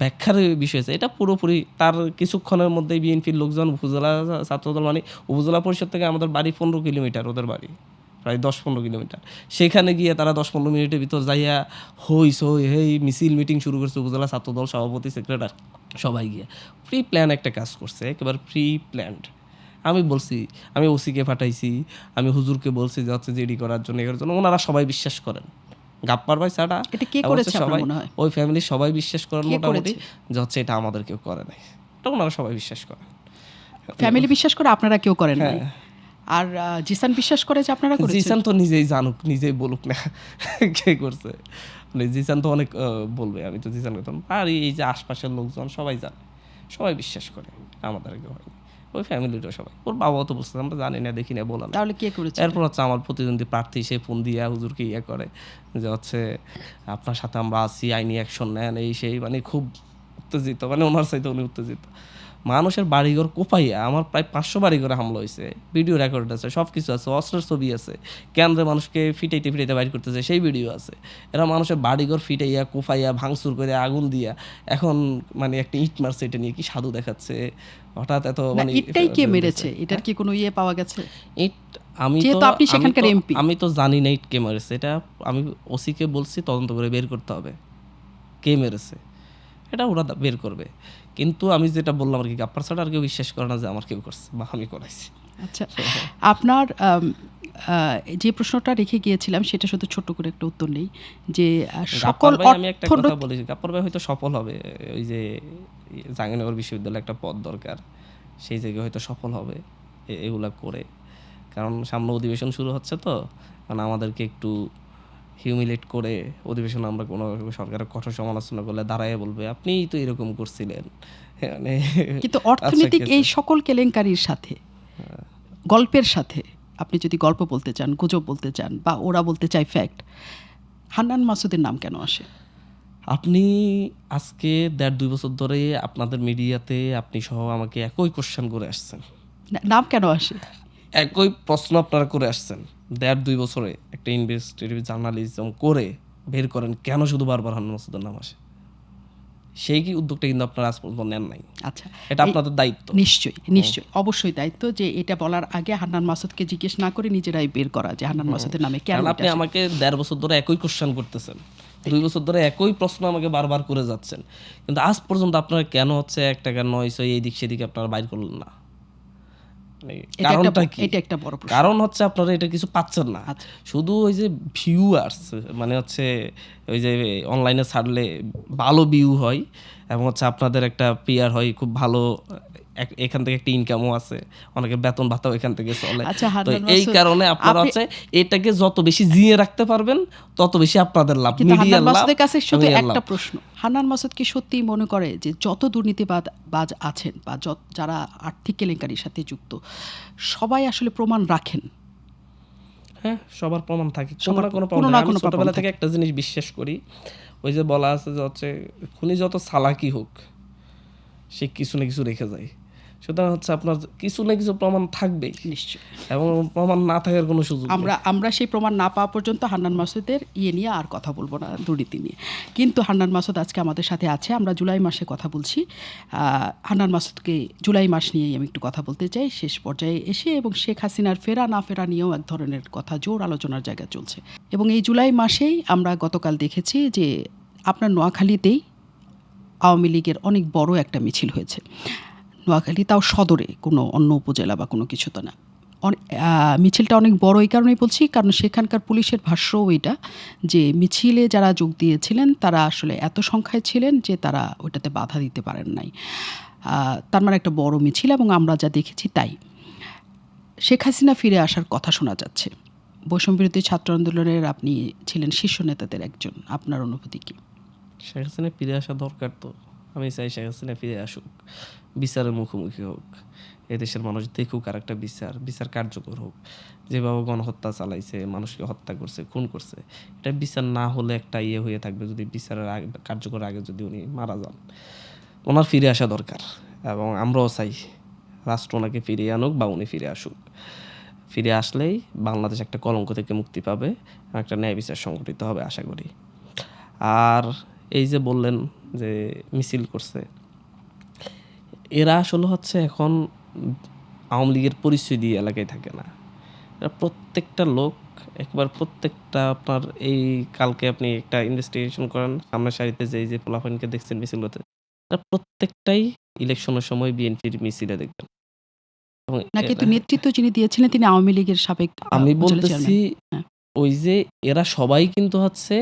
ব্যাখ্যার বিষয় আছে। এটা পুরোপুরি তার কিছুক্ষণের মধ্যেই বিএনপির লোকজন, উপজেলা ছাত্রদল, মানে উপজেলা পরিষদ থেকে আমাদের বাড়ি 15 কিলোমিটার, ওদের বাড়ি প্রায় 10-15 কিলোমিটার, সেখানে গিয়ে তারা 10-15 মিনিটের ভিতর যাইয়া হেই মিছিল মিটিং শুরু করছে, উপজেলা ছাত্রদল সভাপতি, সেক্রেটারি সবাই গিয়ে প্রি প্ল্যান একটা কাজ করছে, একেবারে প্রি প্ল্যান্ড। আমি বলছি, আমি ওসিকে পাঠাইছি, আমি হুজুরকে বলছি যে হচ্ছে জিডি করার জন্য, এর জন্য ওনারা সবাই বিশ্বাস করেন। গাপ্পার ভাই ছাড়া এটা কে করেছে আপনার সবাই, মনে হয়? ওই ফ্যামিলির সবাই বিশ্বাস করেন কে মোটামুটি, করেছে? যে হচ্ছে এটা আমাদের কেউ করে নাই, এটা ওনারা সবাই বিশ্বাস করেন। ফ্যামিলি বিশ্বাস করে, আপনারা কেউ করেন নাই? হ্যাঁ। আর জিসান বিশ্বাস করে যে আপনারা করেছেন? জিসান তো নিজেই জানুক, নিজেই বলুক না কে করছে, মানে জিসান তো অনেক বলবে, আমি তো জিসান করতাম। আর এই যে আশপাশের লোকজন সবাই জানে, সবাই বিশ্বাস করে আমাদের কেউ হয়নি, ওই ফ্যামিলিরও সবাই। ওর বাবাও তো বলছে আমরা জানি না, দেখি না, বলা না। তাহলে কে করেছে? এরপর হচ্ছে আমার প্রতিদ্বন্দ্বী প্রার্থী, সে ফোন দিয়া হুজুরকে ইয়ে করে যে হচ্ছে আপনার সাথে আমরা আছি, আইনি অ্যাকশন নেন, এই সেই, মানে খুব উত্তেজিত, মানে ওনার চাইতে উনি উত্তেজিত। মানুষের বাড়িঘর কোপাইয়া, আমার প্রায় 500 বাড়িঘরে হামলা হয়েছে, ভিডিও রেকর্ড আছে, সব কিছু আছে, অস্ত্রের ছবি আছে, কেন্দ্রে মানুষকে ফিটাইতে বাইর করতেছে সেই ভিডিও আছে। এরা মানুষের বাড়িঘর ফিটাইয়া, কোপাইয়া, ভাঙচুর করে, আগুন দিয়া, এখন মানে একটা ইট মারছে, এটা নিয়ে কি সাধু দেখাচ্ছে হঠাৎ এত, না, মানে ইটটাই কে মেরেছে? এটার কি কোনো ইয়ে পাওয়া গেছে? ইট আমি যেহেতু আপনি সেখানকার এমপি। আমি তো জানি না ইট কে মেরেছে, এটা আমি ওসিকে বলছি তদন্ত করে বের করতে হবে কে মেরেছে, এটা ওরা বের করবে। কিন্তু আমি যেটা বললাম আর কি, গাপ্পার ছাড়া আর কেউ বিশ্বাস করে না যে আমার কেউ করছে বা আমি করাইছি। আচ্ছা, আপনার যে প্রশ্নটা রেখে গিয়েছিলাম সেটা শুধু ছোট্ট করে একটা উত্তর নেই, যে সকল গাপ্পার ভাই, আমি একটা কথা অর্থনৈতিক বলি, গাপ্পার ভাই হয়তো সফল হবে, ওই যে জাহাঙ্গীরনগর বিশ্ববিদ্যালয়ে একটা পদ দরকার, সেই জায়গায় হয়তো সফল হবে এগুলা করে, কারণ সামনে অধিবেশন শুরু হচ্ছে, তো কারণ আমাদেরকে একটু হিউমিলেট করে অধিবেশনে আমরা কোনো সরকারের কঠোর সমালোচনা করলে দাঁড়ায় বলবে আপনিই তো এরকম করছিলেন, মানে কিন্তু অর্থনৈতিক এই সকল কেলেঙ্কারির সাথে, গল্পের সাথে, আপনি যদি গল্প বলতে চান, গুজব বলতে চান, বা ওরা বলতে চায় ফ্যাক্ট, হান্নান মাসুদের নাম কেন আসে? আপনি আজকে 1.5-2 বছর ধরে আপনাদের মিডিয়াতে আপনি সহ আমাকে একই কোশ্চেন করে আসছেন, নাম কেন আসে? একই প্রশ্ন আপনারা করে আসছেন 1.5-2 বছরে। একটা ইনভেস্টিগেটিভ জার্নালিজম করে বের করেন কেন শুধু বারবার হান্নান মাসুদের নাম আসে, সেই কি উদ্যোগটা কিন্তু আপনারা আজ পর্যন্ত নেন নাই। আচ্ছা, এটা আপনাদের দায়িত্ব। নিশ্চয়ই অবশ্যই দায়িত্ব যে এটা বলার আগে হান্নান মাসুদকে জিজ্ঞেস না করে নিজেরাই বের করা যে হান্নান মাসুদের নামে কেন কারণ এটা আপনি আসে। আমাকে 1.5 বছর ধরে একই কোশ্চেন করতেছেন, 2 বছর ধরে একই প্রশ্ন আমাকে বারবার করে যাচ্ছেন, কিন্তু আজ পর্যন্ত আপনারা কেন হচ্ছে একটা কেন হয়েছে এই দিক সেদিকে আপনারা বাইর করলেন না, মানে কারণটা কি? এটা একটা বড় প্রশ্ন। কারণ হচ্ছে আপনারা এটা কিছু পাচ্ছেন না, আচ্ছা। শুধু ওই যে ভিউয়ার্স, মানে হচ্ছে ওই যে অনলাইনে ছাড়লে ভালো ভিউ হয় এবং হচ্ছে আপনাদের একটা পিয়ার হয়, খুব ভালো এখান থেকে একটা ইনকামও আছে, অনেকের বেতন ভাতাও এখান থেকে চলে। আচ্ছা তো হান্নান এই মাসুদ, কারণে আপনারা আপনি হচ্ছে এটাকে যত বেশি জিয়ে রাখতে পারবেন তত বেশি আপনাদের লাভ, কিন্তু মিডিয়ার হান্নান লাভ মাসুদের কাছে এবং শুধু এর একটা লাভ। প্রশ্ন, হান্নান মাসুদ কি সত্যিই মনে করে যে যত দুর্নীতিবাজ আছেন বা যারা আর্থিক কেলেঙ্কারির সাথে যুক্ত সবাই আসলে প্রমাণ রাখেন? হ্যাঁ, সবার প্রমাণ থাকে, কোনো সবার না কোনো প্রমাণ কোনো থাকে। না আমি কোনো প্রমাণ ছোটবেলা থেকে থাকে। একটা জিনিস বিশ্বাস করি, ওই যে বলা আছে যে হচ্ছে খুনি যত চালাকি হোক সে কিছু না কিছু রেখে যায়। সুতরাং হচ্ছে আপনার কিছু না কিছু প্রমাণ থাকবেই, নিশ্চয়ই। এবং প্রমাণ না থাকার কোনো সুযোগ নেই। আমরা সেই প্রমাণ না পাওয়া পর্যন্ত হান্নান মাসুদের নিয়ে আর কথা বলবো না, দুর্নীতি নিয়ে। কিন্তু হান্নান মাসুদ আজকে আমাদের সাথে আছে, আমরা জুলাই মাসে কথা বলছি। হান্নান মাসুদকে জুলাই মাস নিয়েই আমি একটু কথা বলতে চাই, শেষ পর্যায়ে এসে, এবং শেখ হাসিনার ফেরা না ফেরা নিয়েও এক ধরনের কথা জোর আলোচনার জায়গা চলছে। এবং এই জুলাই মাসেই আমরা গতকাল দেখেছি যে আপনার নোয়াখালীতেই আওয়ামী লীগের অনেক বড় একটা মিছিল হয়েছে। নোয়াখালী, তাও সদরে, কোনো অন্য উপজেলা বা কোনো কিছু তো না। মিছিলটা অনেক বড় এই কারণেই বলছি, কারণ সেখানকার পুলিশের ভাষ্যও এটা, যে মিছিলে যারা যোগ দিয়েছিলেন তারা আসলে এত সংখ্যায় ছিলেন যে তারা ওইটাতে বাধা দিতে পারেন নাই। তার মানে একটা বড় মিছিল, এবং আমরা যা দেখেছি তাই। শেখ হাসিনা ফিরে আসার কথা শোনা যাচ্ছে। বৈষম্যবিরোধী ছাত্র আন্দোলনের আপনি ছিলেন শীর্ষ নেতাদের একজন, আপনার অনুভূতি কী? শেখ হাসিনা ফিরে আসা দরকার। তো আমি চাই শেখ হাসিনা ফিরে আসুক, বিচারের মুখোমুখি হোক, এদেশের মানুষ দেখুক আর একটা বিচার কার্যকর হোক। যেভাবে গণহত্যা চালাইছে, মানুষকে হত্যা করছে, খুন করছে, এটা বিচার না হলে একটা হয়ে থাকবে যদি বিচারের কার্যকর আগে যদি উনি মারা যান। ওনার ফিরে আসা দরকার, এবং আমরাও চাই রাষ্ট্র ওনাকে ফিরিয়ে আনুক বা উনি ফিরে আসুক। ফিরে আসলেই বাংলাদেশ একটা কলঙ্ক থেকে মুক্তি পাবে, একটা ন্যায় বিচার সংগঠিত হবে আশা করি। আর এই যে বললেন যে মিছিল করছে, এরা আসলে হচ্ছে এখন আওয়ামী লীগের পরিচয় দিয়ে এলাকায় থাকে না। এরা প্রত্যেকটা লোক, একবার প্রত্যেকটা আপনার এই কালকে আপনি একটা ইনভেস্টিগেশন করেন, সামনের সারিতে যে পোলাপাইনকে দেখছেন মিছিল করতে, এরা প্রত্যেকটাই ইলেকশনের সময় বিএনপির মিছিলে দেখবেন। এবং না, কিন্তু নেতৃত্ব যিনি দিয়েছিলেন তিনি আওয়ামী লীগের সাবেক আমি উপজেলা বলতেছি, চেয়ারম্যান। হ্যাঁ। ওই যে এরা সবাই কিন্তু হচ্ছে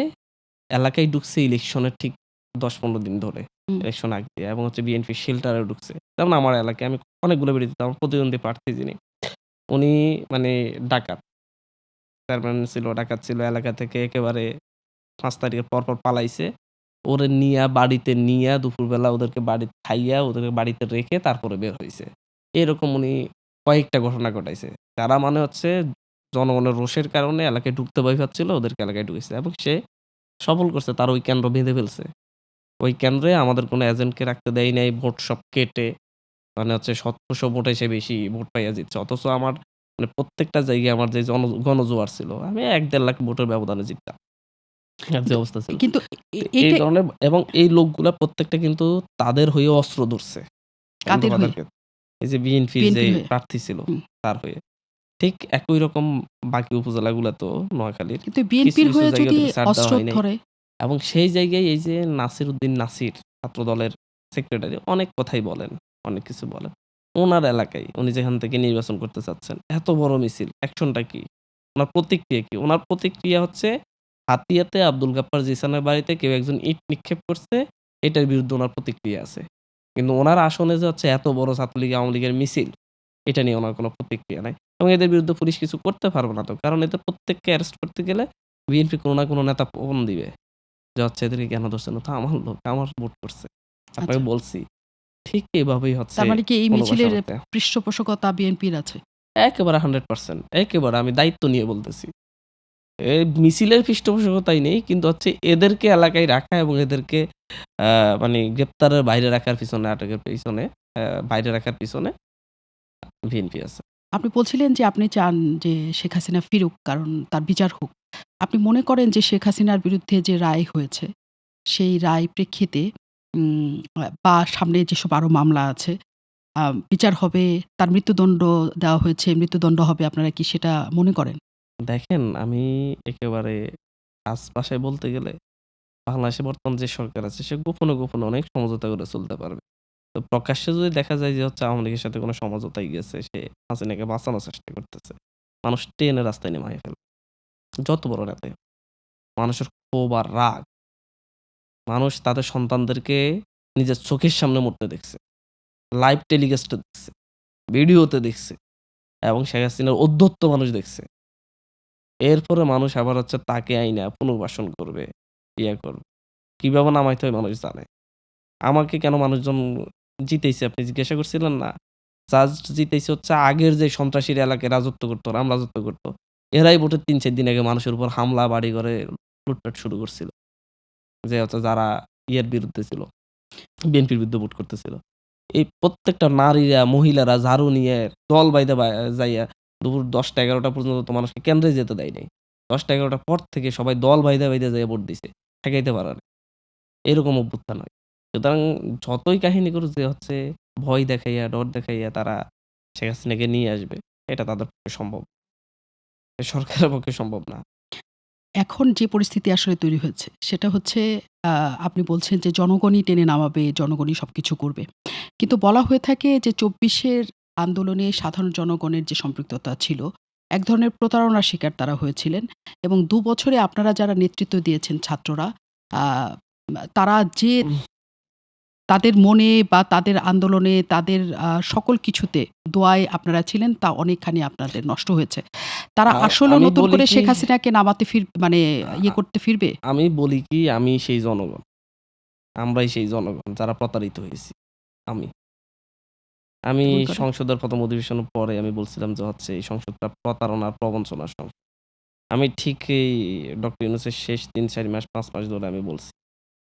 এলাকায় ঢুকছে ইলেকশনের ঠিক ১০-১৫ দিন ধরে, হুম। ইলেকশন আগে দিয়ে, এবং হচ্ছে বিএনপি শেল্টারে ঢুকছে। যেমন আমার এলাকায় আমি অনেকগুলো বেরিয়ে দিতাম, আমার প্রতিদ্বন্দ্বী প্রার্থী যিনি, উনি মানে ডাকাত চেয়ারম্যান ছিল, ডাকাত ছিল, এলাকা থেকে একেবারে ৫ তারিখের পর পালাইছে। ওরে নিয়া বাড়িতে নিয়া দুপুরবেলা ওদেরকে বাড়িতে খাইয়া ওদেরকে বাড়িতে রেখে তারপরে বের হইছে। এরকম উনি কয়েকটা ঘটনা ঘটাইছে। যারা মানে হচ্ছে জনগণের রোষের কারণে এলাকায় ঢুকতে ভয় পাচ্ছিল, ওদেরকে এলাকায় ঢুকেছে, এবং সে সফল করছে। তার ওই কেন্দ্র বেঁধে ফেলছে। ওই কেন্দ্রে আমাদের কোনো এজেন্টকে রাখতে দেয় নাই, ভোট সব কেটে মানে হচ্ছে ১৭০০ ভোটে সে বেশি ভোট পাইয়া জিতছে। অথচ আমার মানে প্রত্যেকটা জায়গায় আমার যে গণজোয়ার ছিল, আমি ১-১.৫ লাখ ভোটের ব্যবধানে জিততাম। আর যে কিন্তু অবস্থা ছিল। কিন্তু তো এই এইটা ধরনের, এবং এই লোকগুলা প্রত্যেকটা কিন্তু তাদের হয়ে অস্ত্র ধরছে। কেন্দ্র কাদের হয়ে? তাদেরকে, এই যে বিএনপির যে বিএনপির হয়ে? প্রার্থী ছিল হুম। তার হয়ে। ঠিক একই রকম বাকি উপজেলাগুলাতেও নোয়াখালীর কিন্তু কিছু, বিএনপির কিছু হয়ে জায়গায় যদি ওদেরকে ছাড় দেওয়া অস্ত্র হয় নাই। ধরে, এবং সেই জায়গায় এই যে নাসির উদ্দিন নাসির ছাত্রদলের সেক্রেটারি অনেক কথাই বলেন, অনেক কিছু বলেন। ওনার এলাকায় উনি যেখান থেকে নির্বাচন করতে চাচ্ছেন, এত বড় মিছিল, অ্যাকশনটা কি? ওনার প্রতিক্রিয়া কি? ওনার প্রতিক্রিয়া হচ্ছে হাতিয়াতে আব্দুল গাফফার জিসানের বাড়িতে কেউ একজন ইট নিক্ষেপ করছে, এটার বিরুদ্ধে ওনার প্রতিক্রিয়া আছে। কিন্তু ওনার আসনে যে হচ্ছে এত বড় ছাত্রলীগ আওয়ামী লীগের মিছিল, এটা নিয়ে ওনার কোনো প্রতিক্রিয়া নাই। এবং এদের বিরুদ্ধে পুলিশ কিছু করতে পারবে না তো। কারণ এদের প্রত্যেককে অ্যারেস্ট করতে গেলে বিএনপি কোনো না কোনো নেতা ফোন দিবে। যে হচ্ছে এদেরকে কেন ধরছেন? ও তো আমার লোক, আমার ভোট করছে। আপনাকে আচ্ছা, বলছি। ঠিক এভাবেই হচ্ছে তার মানে কি এই কোন মিছিলের বাসাবাড়িতে। পৃষ্ঠপোষকতা বিএনপির আছে? একেবারে 100%, একেবারে আমি দায়িত্ব নিয়ে বলতেছি। এই মিছিলের পৃষ্ঠপোষকতাই নেই, কিন্তু হচ্ছে এদেরকে এলাকায় রাখা এবং এদেরকে আ মানে গ্রেপ্তারের বাইরে রাখার পিছনে, আটকের পিছনে, বাইরে রাখার পিছনে বিএনপি আছে। আপনি বলছিলেন যে আপনি চান যে শেখ হাসিনা ফিরুক, কারণ তার বিচার হোক। আপনি মনে করেন যে শেখ হাসিনার বিরুদ্ধে যে রায় হয়েছে, সেই রায় প্রেক্ষিতে উম বা সামনে যেসব আরো মামলা আছে, আ বিচার হবে, তার মৃত্যুদণ্ড দেওয়া হয়েছে, মৃত্যুদণ্ড হবে, আপনারা কি সেটা মনে করেন? দেখেন, আমি একেবারে ভাষায় বলতে গেলে বাংলাদেশে বর্তমান যে সরকার আছে সে গোপনে, গোপনে অনেক সমঝোতা করে চলতে পারবে। তো প্রকাশ্যে যদি দেখা যায় যে হচ্ছে আওয়ামী লীগের সাথে কোনো সমঝোতায় গেছে, সে হাসিনাকে বাঁচানোর চেষ্টা করতেছে, মানুষ টেনে রাস্তায় নেমায় ফেলবে। যত বড় নেতাই হোক। মানুষের ক্ষোভ আর রাগ, মানুষ তাদের সন্তানদেরকে নিজের চোখের সামনে মরতে দেখছে। লাইভ টেলিকাস্টে দেখছে, ভিডিওতে দেখছে এবং শেখ হাসিনার অধ্যত্ত মানুষ দেখছে। এরপরে মানুষ আবার হচ্ছে তাকে আইনা পুনর্বাসন করবে, ইয়া করবে। কিভাবে নামাইতে হয় মানুষ জানে। আমাকে কেন মানুষজন জিতাইছে আপনি জিজ্ঞাসা করছিলেন না? জাস্ট জিতাইছে হচ্ছে আগের যে সন্ত্রাসীর এলাকায় রাজত্ব করত, রাম রাজত্ব করত। এরাই ভোটের ৩-৪ দিন আগে মানুষের উপর হামলা, বাড়িঘরে লুটপাট শুরু করছিল। যে হচ্ছে যারা ইয়ের বিরুদ্ধে ছিল, বিএনপির বিরুদ্ধে ভোট করতেছিল। এই প্রত্যেকটা নারীরা, মহিলারা ঝাড়ু নিয়ে দল বাইধা যাইয়া দুপুর ১০টা-১১টা পর্যন্ত তো মানুষকে কেন্দ্রে যেতে দেয় নাই। ১০টা-১১টার পর থেকে সবাই দল বাইধা যাইয়া ভোট দিছে। ঠেকাইতে পারে নাই। এরকম অভ্যুত্থান হয়। সুতরাং যতই কাহিনী করুক যে হচ্ছে ভয় দেখাইয়া, ডর দেখাইয়া তারা শেখ হাসিনাকে নিয়ে আসবে, এটা তাদের পক্ষে সম্ভব। সরকারের পক্ষে সম্ভব না। এখন যে পরিস্থিতি আসলে তৈরি হয়েছে সেটা হচ্ছে আ আপনি বলছেন যে জনগণই টেনে নামাবে, জনগণই সবকিছু করবে। কিন্তু বলা হয়ে থাকে যে ২৪ এর আন্দোলনে সাধারণ জনগণের যে সম্পৃক্ততা ছিল, এক ধরনের প্রতারণার শিকার তারা হয়েছিলেন এবং ২ বছরে আপনারা যারা নেতৃত্ব দিয়েছেন ছাত্ররা, আ তারা যে উম তাদের মনে বা তাদের আন্দোলনে, তাদের সকল কিছুতে দোয়ায় আপনারা ছিলেন, তা অনেকখানি আপনাদের নষ্ট হয়েছে। তারা আ আসলেও আমি নতুন বলি করে কি শেখ হাসিনাকে নামাতে মানে আ ইয়ে করতে ফিরবে? আমি বলি কি আমি সেই জনগণ। আমরাই সেই জনগণ যারা প্রতারিত হয়েছি। আমি। আমি কেমন করে? সংসদের ১ম অধিবেশনের পরে আমি বলছিলাম যে হচ্ছে এই সংসদটা প্রতারণার প্রবঞ্চনার সংসদ। আমি ঠিক এই ডক্টর ইউনূসের শেষ ৩-৪ মাস ৫ মাস ধরে আমি বলছি।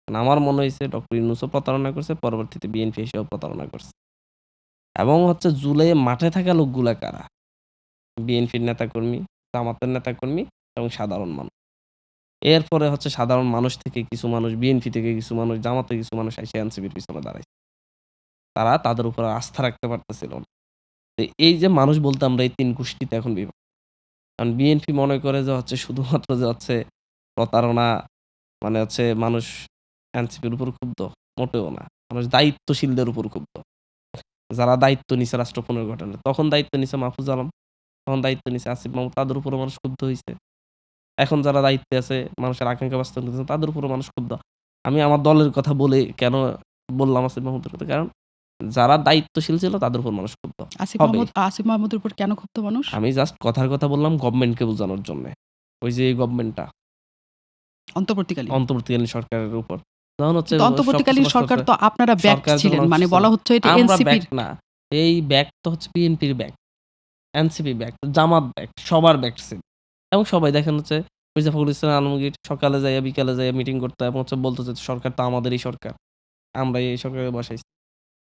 আমার মনে হইছে ডক্টর ইউনূসও প্রতারণা করছে, পরবর্তীতে বিএনপি এসেও প্রতারণা করছে। এবং হচ্ছে জুলাইয়ে মাঠে থাকা লোকগুলা কারা? বিএনপির নেতাকর্মী, জামাতের নেতাকর্মী এবং সাধারণ মানুষ। এরপরে হচ্ছে সাধারণ মানুষ থেকে কিছু মানুষ, বিএনপি থেকে কিছু মানুষ, জামাতে কিছু মানুষ আইসা এনসিপির পিছনে দাঁড়াইছে। তারা তাদের উপর আস্থা রাখতে পারতেছিল না। তো এই যে মানুষ বলতে আমরা এই ৩ গোষ্ঠীতে এখন বিভক্ত। কারণ বিএনপি মনে করে যে হচ্ছে শুধুমাত্র যে হচ্ছে প্রতারণা মানে হচ্ছে মানুষ এনসিপির উপর ক্ষুব্ধ, মোটেও না। মানুষ দায়িত্বশীলদের উপর ক্ষুব্ধ। যারা দায়িত্ব নিছে রাষ্ট্র পুনর্গঠনে। তখন দায়িত্ব নিছে মাহফুজ আলম, তখন দায়িত্ব নিছে আসিফ মাহমুদ, তাদের উপরও মানুষ ক্ষুব্ধ হইছে। এখন যারা দায়িত্বে আছে, মানুষের আকাঙ্ক্ষা বাস্তবায়ন করতেছে, তাদের উপরও মানুষ ক্ষুব্ধ। আমি আমার দলের কথা বলে কেন বললাম আসিফ মাহমুদের কথা? কারণ যারা দায়িত্বশীল ছিল তাদের উপর মানুষ ক্ষুব্ধ হবেই। আসিফ মাহমুদের উপর কেন ক্ষুব্ধ মানুষ? আমি জাস্ট কথার কথা বললাম গভর্নমেন্টকে বোঝানোর জন্যে। ওই যে গভর্নমেন্টটা অন্তর্বর্তীকালীন। অন্তর্বর্তীকালীন সরকারের উপর। যখন হচ্ছে কিন্তু সবকিছু অন্তর্বর্তীকালীন নষ্ট সরকার হচ্ছে, তো আপনারা ব্যাকড সরকার যখন ছিলেন। অংশ মানে ছিল। বলা হচ্ছে এটা আমরা এনসিপির। ব্যাক না। এই ব্যাক তো হচ্ছে বিএনপির ব্যাক, এনসিপি ব্যাক, জামাত ব্যাক, সবার ব্যাক ছিল। এবং সবাই দেখেন হচ্ছে মির্জা ফখরুল ইসলাম আলমগীর সকালে যাইয়া বিকালে যাইয়া মিটিং করতো এবং হচ্ছে বলতেছে সরকার তো আমাদেরই সরকার। আমরাই এই সরকারকে বসাইছি।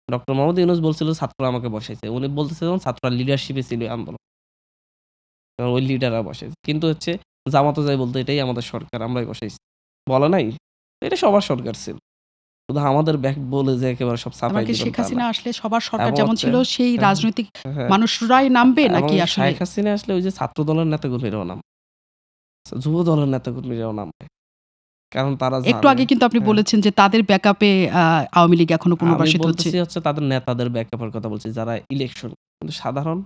ডক্টর মোহাম্মদ ইউনূস বলছিল ছাত্ররা আমাকে বসাইছে। উনি বলতেছে যখন ছাত্ররা লিডারশিপে ছিল এই আন্দোলন। কারণ ওই লিডাররা বসাইছে। কিন্তু হচ্ছে জামাতও যাই বলতো এটাই আমাদের সরকার, আমরাই বসাইছি। বলে নাই? এটা সবার সরকার ছিল। শুধু আমাদের ব্যাক বলে যে একেবারে সব তার চাপাই মানে কি দিবেন শেখ তা না। হাসিনা আসলে সবার সরকার এবং যেমন হচ্ছে ছিল সেই হ্যাঁ, রাজনৈতিক হ্যাঁ, মানুষরাই নামবে এবং নাকি আসলে? শেখ হাসিনা আসলে ওই যে ছাত্র দলের নেতাকর্মীরাও নামবে। যুব দলের নেতাকর্মীরাও নামবে। কারণ তারা একটু জানে আগে কিন্তু আপনি হ্যাঁ, বলেছেন যে তাদের ব্যাকআপে আওয়ামী লীগ এখনো আমি পুনর্বাসিত হচ্ছে। বলতেছি হচ্ছে তাদের নেতাদের ব্যাকআপ এর কথা বলছি যারা ইলেকশন কিন্তু সাধারণ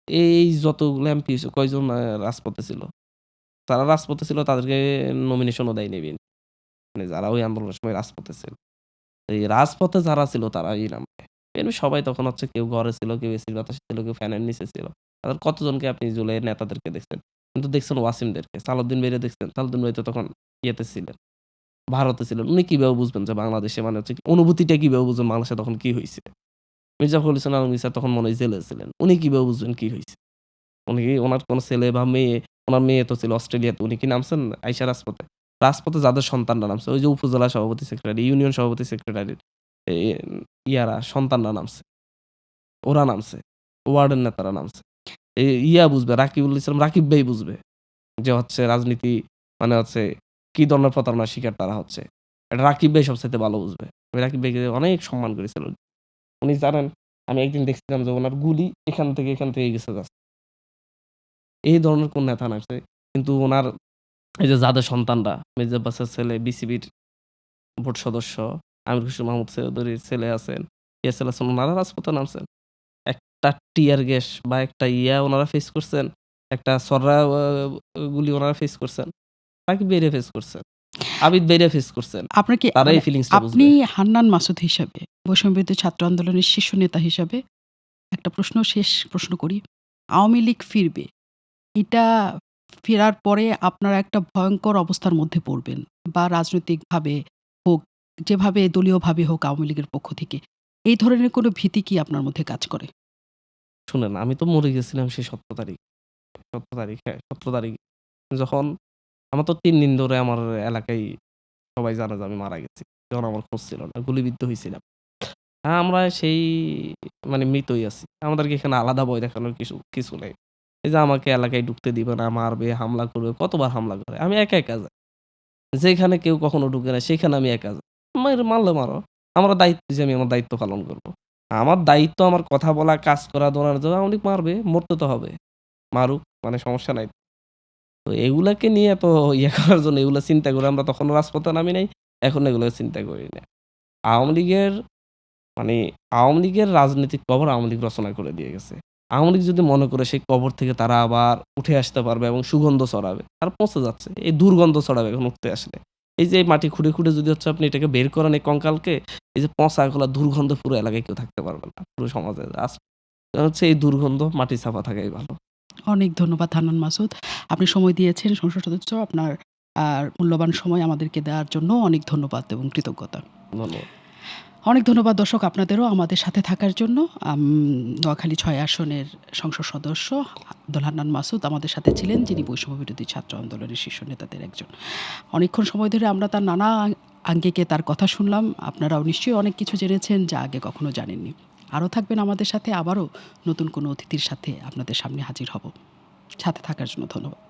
এই যতগুলো এমপি কয়জন রাজপথে ছিল। যারা রাজপথে ছিল তাদেরকে নমিনেশনও দেয়নি বিএনপি। মানে যারা ওই আন্দোলনের সময় রাজপথে ছিল। এই রাজপথে যারা ছিল তারাই নামবে। এমনি সবাই তখন হচ্ছে কেউ ঘরে ছিল, কেউ এসির বাতাসে ছিল, কেউ ফ্যানের নিচে ছিল। তাদের কতজনকে আপনি জুলাইয়ের নেতাদেরকে দেখছেন। কিন্তু দেখছেন ওয়াসিমদেরকে। সালাউদ্দিন ভাইরে দেখছেন। সালাউদ্দিন ভাই তো তখন ইয়েতে ছিলেন, ভারতে ছিলেন। উনি কিভাবে বুঝবেন যে বাংলাদেশে মানে হচ্ছে অনুভূতিটা কিভাবে বুঝবেন বাংলাদেশে তখন কি হইছে? মির্জা ফখরুল ইসলাম আলমগীর স্যার তখন মনে হয় জেলে ছিলেন। উনি কিভাবে বুঝবেন কি হইছে? উনি কি উনার কোন ছেলে বা মেয়ে, উনার মেয়ে তো ছিল অস্ট্রেলিয়াতে। উনি কি নামছেন আইসা রাজপথে? রাজপথে যাদের সন্তানরা নামছে, ওই যে উপজেলা সভাপতি সেক্রেটারি, ইউনিয়ন সভাপতি সেক্রেটারির এ ইয়ারা সন্তানরা নামছে। ওরা নামছে। ওয়ার্ডের নেতারা নামছে। ইয়া বুঝবে, রাকিবুল ইসলাম রাকিব ভাই বুঝবে যে হচ্ছে রাজনীতি মানে হচ্ছে কি ধরনের প্রতারণার শিকার তারা হচ্ছে। এটা রাকিব ভাই সবচাইতে ভালো বুঝবে। আমি রাকিব ভাইকে অনেক সম্মান করেছিলাম। উনি জানেন আমি একদিন দেখছিলাম যে উনার গুলি এখান থেকে গেছে জাস্ট। এই ধরনের কোন নেতা নামছে। কিন্তু উনার এই যে যাদের সন্তানরা মির্জা আব্বাসের ছেলে বিসিবির বোর্ড সদস্য, আমির হোসেন মাহমুদ চৌধুরীর ছেলে আছেন, ইয়াসির হাসান উনারা রাজপথে নামছেন। একটা টিয়ার গ্যাস বা একটা ইয়া উনারা ফেস করছেন। একটা ছররা গুলি উনারা ফেস করছেন। রাকিব ভাইরে ফেস করছেন। আবিদ ভাইরা ফেস করছেন। আপনার কি তারা এই মানে ফিলিংসটা আপনি বুঝবে। হান্নান মাসুদ হিসাবে বৈষম্যবিরোধী ছাত্র আন্দোলনের শীর্ষ নেতা হিসাবে একটা শেষ প্রশ্ন করি। আওয়ামী লীগ ফিরবে। এটা ফেরার পরে আপনারা একটা ভয়ংকর অবস্থার মধ্যে পড়বেন বা রাজনৈতিকভাবে হোক, যেভাবে দলীয়ভাবে হোক আওয়ামী লীগের পক্ষ থেকে। এই ধরনের কোনো ভীতি কি আপনার মধ্যে কাজ করে? শুনেন, আমি তো মরে গেছিলাম সেই ১৭ তারিখ। ১৭ তারিখ, হ্যাঁ, ১৭ তারিখ। যখন আমার তো ৩ দিন ধরে আমার এলাকায় সবাই জানে যে আমি মারা গেছি। যখন আমার খোঁজ ছিল না। গুলিবিদ্ধ হইছিলাম। আমরা সেই মানে মৃতই আছি। আমাদেরকে এখানে আলাদা ভয় দেখানোর কিছু নাই। এই যে আমাকে এলাকায় ঢুকতে দিবে না, মারবে, হামলা করবে, কতবার হামলা করে। আমি একা, একা যাই। যেখানে কেউ কখনো ঢুকে না সেখানে আমি একা যাই। মারলে মারো। আমার দায়িত্ব যে আমি আমার দায়িত্ব পালন করব। আমার দায়িত্ব আমার কথা বলা, কাজ করা, দৌড়ানো যাবে। আওয়ামী লীগ মারবে, মরতে তো হবে। মারুক, মানে সমস্যা নাই। তো এগুলাকে নিয়ে এত করার জন্য, এগুলা চিন্তা করে আমরা তখনও রাজপথে নামি নাই। এখন এগুলো চিন্তা করি না। আওয়ামী লীগের মানে আওয়ামী লীগের রাজনৈতিক কবর আওয়ামী লীগ রচনা করে দিয়ে গেছে। আওয়ামী লীগ যদি মনে করে সেই কবর থেকে তারা আবার উঠে আসতে পারবে এবং সুগন্ধ ছড়াবে, তারা পৌঁছে যাচ্ছে। এই দুর্গন্ধ ছড়াবে এখন উঠতে আসলে। এই যে এই মাটি খুঁড়ে, খুঁড়ে যদি হচ্ছে আপনি এটাকে বের করেন এই কঙ্কালকে, এই যে পচা গলা দুর্গন্ধ পুরো এলাকায় কেউ থাকতে পারবে না। পুরো সমাজে হচ্ছে এই দুর্গন্ধ মাটি চাপা থাকাই ভালো। অনেক ধন্যবাদ হান্নান মাসুদ। আপনি সময় দিয়েছেন সংসদ সদস্য। আপনার মূল্যবান সময় আমাদেরকে দেওয়ার জন্য অনেক ধন্যবাদ এবং কৃতজ্ঞতা। ধন্যবাদ। অনেক ধন্যবাদ দর্শক আপনাদেরও আমাদের সাথে থাকার জন্য। নোয়াখালী ৬ আসনের সংসদ সদস্য আব্দুল হান্নান মাসুদ আমাদের সাথে ছিলেন, যিনি বৈষম্যবিরোধী ছাত্র আন্দোলনের শীর্ষ নেতাদের একজন। অনেকক্ষণ সময় ধরে আমরা তার নানা আঙ্গিকে তার কথা শুনলাম। আপনারাও নিশ্চয়ই অনেক কিছু জেনেছেন যা আগে কখনো জানেননি। আরও থাকবেন আমাদের সাথে, আবারও নতুন কোনো অতিথির সাথে আপনাদের সামনে হাজির হব। সাথে থাকার জন্য ধন্যবাদ।